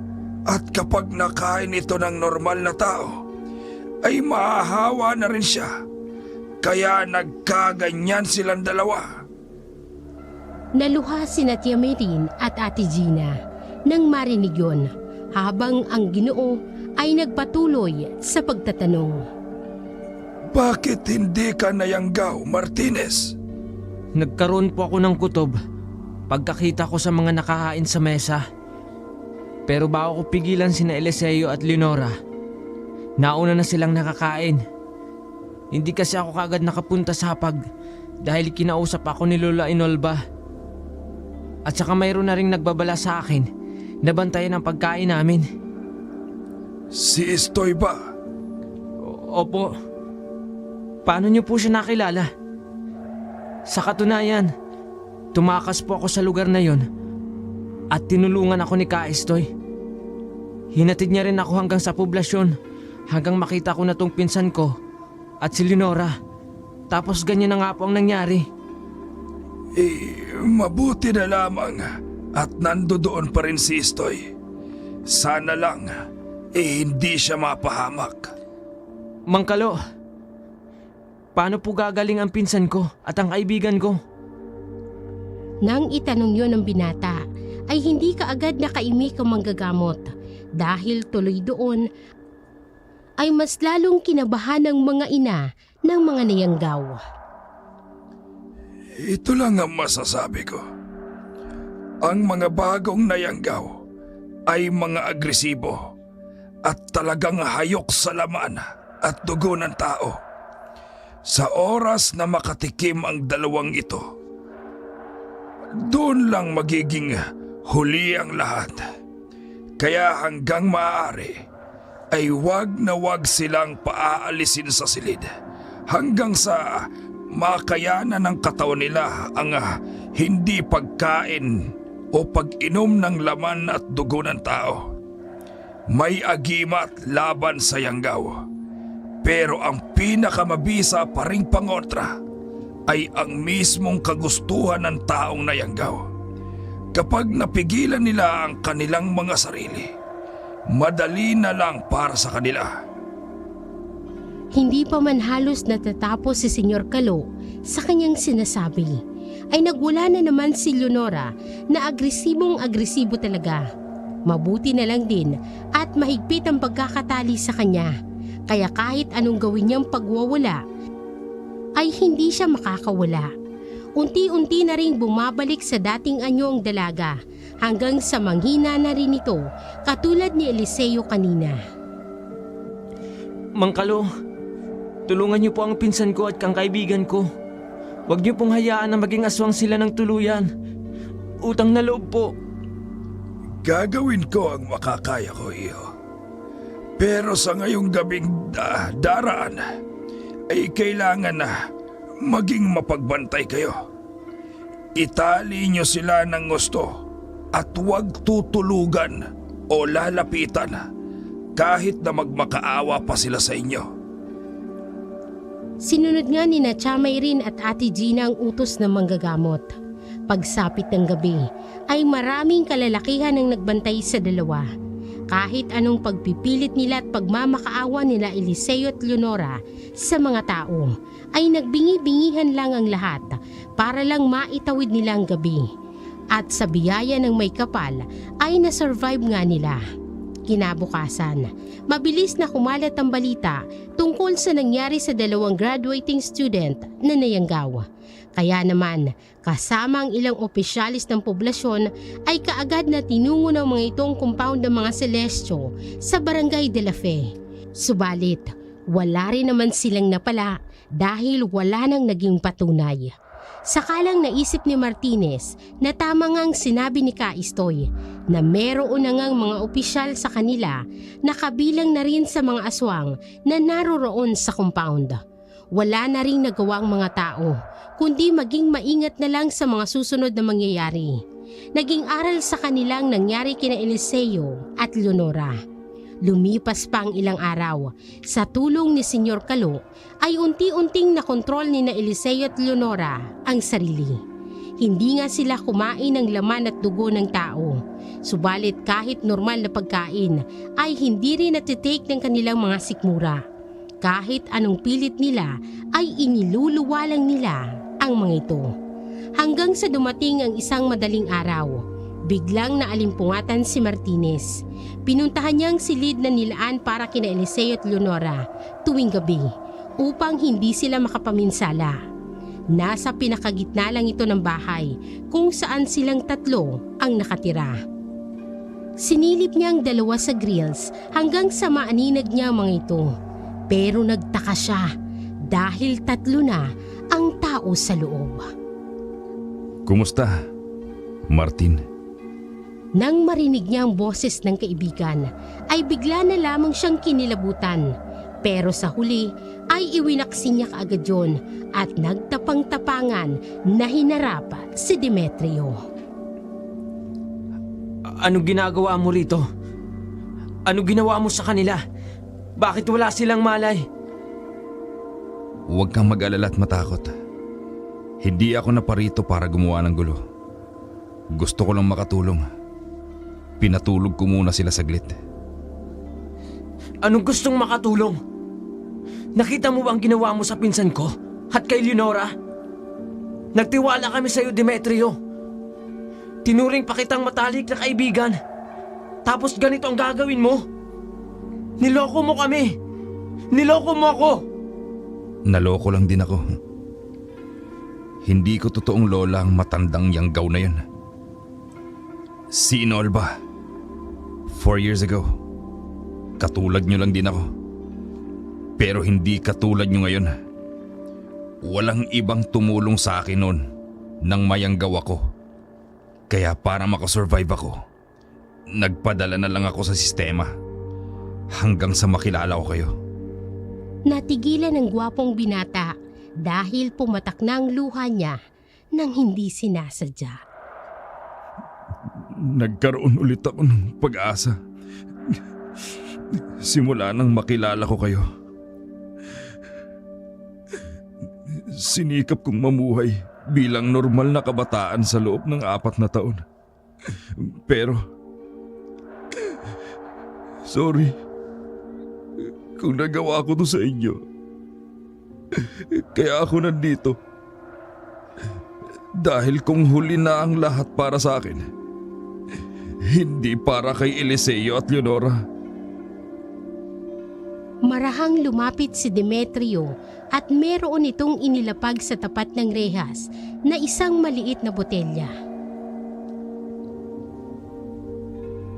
At kapag nakain ito ng normal na tao, ay mahahawa na rin siya. Kaya nagkaganyan silang dalawa. Naluha sina Tia Marin at Ate Gina nang marinig yun, habang ang Ginoo ay nagpatuloy sa pagtatanong. Bakit hindi ka nayanggaw, Martinez? Nagkaroon po ako ng kutob pagkakita ko sa mga nakahain sa mesa. Pero bago ko pigilan sina Eliseo at Leonora, nauna na silang nakakain. Hindi kasi ako kagad nakapunta sa hapag dahil kinausap ako ni Lola Inolba. At saka mayroon na ring nagbabala sa akin na bantayan ang pagkain namin. Si Estoy ba? Opo. Paano niyo po siya nakilala? Sa katunayan, tumakas po ako sa lugar na yon at tinulungan ako ni Ka Estoy. Hinatid niya rin ako hanggang sa poblasyon hanggang makita ko na tong pinsan ko at si Leonora. Tapos ganyan na nga po ang nangyari. Mabuti na lamang at nandoon pa rin si Estoy. Sana lang hindi siya mapahamak. Mang Kalo, paano po gagaling ang pinsan ko at ang kaibigan ko? Nang itanong yun ng binata, ay hindi kaagad nakaimik ang manggagamot dahil tuloy doon ay mas lalong kinabahan ng mga ina ng mga nayanggaw. Ito lang ang masasabi ko. Ang mga bagong nayanggaw ay mga agresibo at talagang hayok sa laman at dugo ng tao. Sa oras na makatikim ang dalawang ito, doon lang magiging huli ang lahat. Kaya hanggang maaari ay wag na wag silang paaalisin sa silid hanggang sa makayanan ng katawan nila ang hindi pagkain o pag-inom ng laman at dugo ng tao. May agimat laban sa yanggaw. Pero ang pinakamabisa pa ring pangontra ay ang mismong kagustuhan ng taong nayanggaw. Kapag napigilan nila ang kanilang mga sarili, madali na lang para sa kanila. Hindi pa man halos natatapos si Senyor Kalo sa kanyang sinasabi, ay nagwala na naman si Leonora na agresibong-agresibo talaga. Mabuti na lang din at mahigpit ang pagkakatali sa kanya, kaya kahit anong gawin niyang pagwawala, ay hindi siya makakawala. Unti-unti na ring bumabalik sa dating anyo ang dalaga hanggang sa manghina na rin ito katulad ni Eliseo kanina. Mang Kalo, tulungan niyo po ang pinsan ko at kang kaibigan ko. Huwag niyo pong hayaan na maging aswang sila ng tuluyan. Utang na loob po. Gagawin ko ang makakaya ko, iyo. Pero sa ngayong gabing daraan ay kailangan na maging mapagbantay kayo. Itali nyo sila ng gusto at huwag tutulugan o lalapitan kahit na magmakaawa pa sila sa inyo. Sinunod nga ni na Chamay rin at Ate Gina ang utos ng manggagamot. Pagsapit ng gabi ay maraming kalalakihan ang nagbantay sa dalawa. Kahit anong pagpipilit nila at pagmamakaawa nila Eliseo at Leonora sa mga tao, ay nagbingi-bingihan lang ang lahat para lang maitawid nila ang gabi. At sa biyaya ng may kapal ay nasurvive nga nila. Kinabukasan, mabilis na kumalat ang balita tungkol sa nangyari sa dalawang graduating student na nayanggaw. Kaya naman, kasama ang ilang opisyalis ng poblasyon ay kaagad na tinungo ng mga itong compound ng mga Celestio sa Barangay de la Fe. Subalit, wala rin naman silang napala dahil wala nang naging patunay. Sakalang naisip ni Martinez na tama ngang sinabi ni Kaistoy na meron na ngang mga opisyal sa kanila na kabilang na rin sa mga aswang na naroroon sa compound. Wala na ring nagawa ang mga tao, kundi maging maingat na lang sa mga susunod na mangyayari. Naging aral sa kanilang nangyari kina Eliseo at Leonora. Lumipas pa ang ilang araw. Sa tulong ni Senyor Kalo ay unti-unting nakontrol ni na Eliseo at Leonora ang sarili. Hindi nga sila kumain ng laman at dugo ng tao. Subalit kahit normal na pagkain ay hindi rin natitake ng kanilang mga sikmura. Kahit anong pilit nila ay iniluluwalang nila ang mga ito. Hanggang sa dumating ang isang madaling araw, biglang naalimpungatan si Martinez. Pinuntahan niyang silid na nilaan para kina Eliseo at Leonora tuwing gabi upang hindi sila makapaminsala. Nasa pinakagitna lang ito ng bahay kung saan silang tatlo ang nakatira. Sinilip niya ang dalawa sa grills hanggang sa maaninag niya ang mga ito. Pero nagtaka siya dahil tatlo na ang tao sa loob. Kumusta, Martin? Nang marinig niya ang boses ng kaibigan, ay bigla na lamang siyang kinilabutan. Pero sa huli ay iwinaksin niya kaagad yun at nagtapang-tapangan na hinarap si Demetrio. Anong ginagawa mo rito? Anong ginawa mo sa kanila? Bakit wala silang malay? Huwag kang mag-alala at matakot. Hindi ako naparito para gumawa ng gulo. Gusto ko lang makatulong. Pinatulog ko muna sila saglit. Anong gustong makatulong? Nakita mo ba ang ginawa mo sa pinsan ko at kay Leonora? Nagtiwala kami sa iyo, Demetrio. Tinuring pa kitang matalik na kaibigan. Tapos ganito ang gagawin mo? Niloko mo kami. Niloko mo ako. Naloko lang din ako. Hindi ko totoong lola ang matandang yanggaw na yun. Si Inolba. 4 years ago. Katulad nyo lang din ako. Pero hindi katulad nyo ngayon. Walang ibang tumulong sa akin noon nang mayanggaw ako. Kaya para makasurvive ako, nagpadala na lang ako sa sistema. Hanggang sa makilala ko kayo. Natigilan ang gwapong binata dahil pumatak na ang luha niya nang hindi sinasadya. Nagkaroon ulit ako ng pag-asa. Simula nang makilala ko kayo. Sinikap kong mamuhay bilang normal na kabataan sa loob ng 4 na taon. Pero, sorry kung nagawa ko to sa inyo. Kaya ako nandito. Dahil kung huli na ang lahat para sa akin, hindi para kay Eliseo at Leonora. Marahang lumapit si Demetrio at meron itong inilapag sa tapat ng rehas na isang maliit na botelya.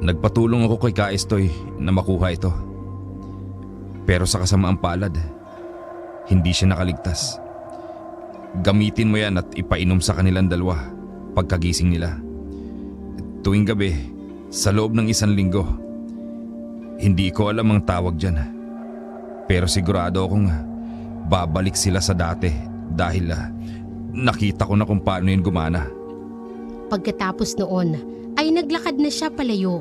Nagpatulong ako kay Kaistoy na makuha ito. Pero sa kasamaang palad, hindi siya nakaligtas. Gamitin mo yan at ipainom sa kanilang dalawa pagkagising nila. Tuwing gabi, sa loob ng 1 linggo, Hindi ko alam ang tawag dyan. Pero sigurado akong babalik sila sa dati dahil nakita ko na kung paano yun gumana. Pagkatapos noon ay naglakad na siya palayo,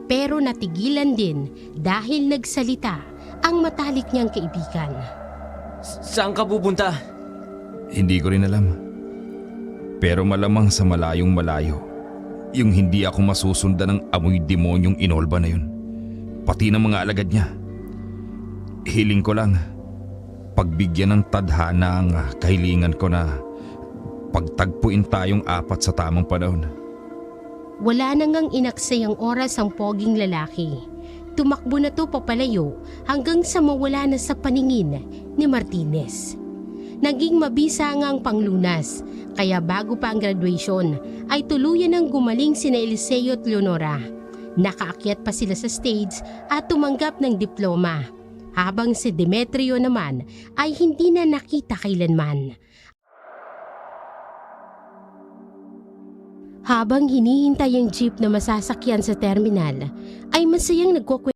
pero natigilan din dahil nagsalita ang matalik niyang kaibigan. Saan ka pupunta? Hindi ko rin alam. Pero malamang sa malayong malayo, yung hindi ako masusundan ng amoy demonyong inolba na yun. Pati ng mga alagad niya. Hiling ko lang, pagbigyan ng tadhana ang kahilingan ko na pagtagpuin tayong apat sa tamang panahon. Wala na ngang inaksayang oras ang poging lalaki. Tumakbo na to papalayo hanggang sa mawala na sa paningin ni Martinez. Naging mabisa nga ang panglunas, kaya bago pa ang graduation ay tuluyan ng gumaling sina Eliseo at Leonora. Nakaakyat pa sila sa stage at tumanggap ng diploma, habang si Demetrio naman ay hindi na nakita kailanman. Habang hinihintay ang jeep na masasakyan sa terminal, ay masayang nagkukwento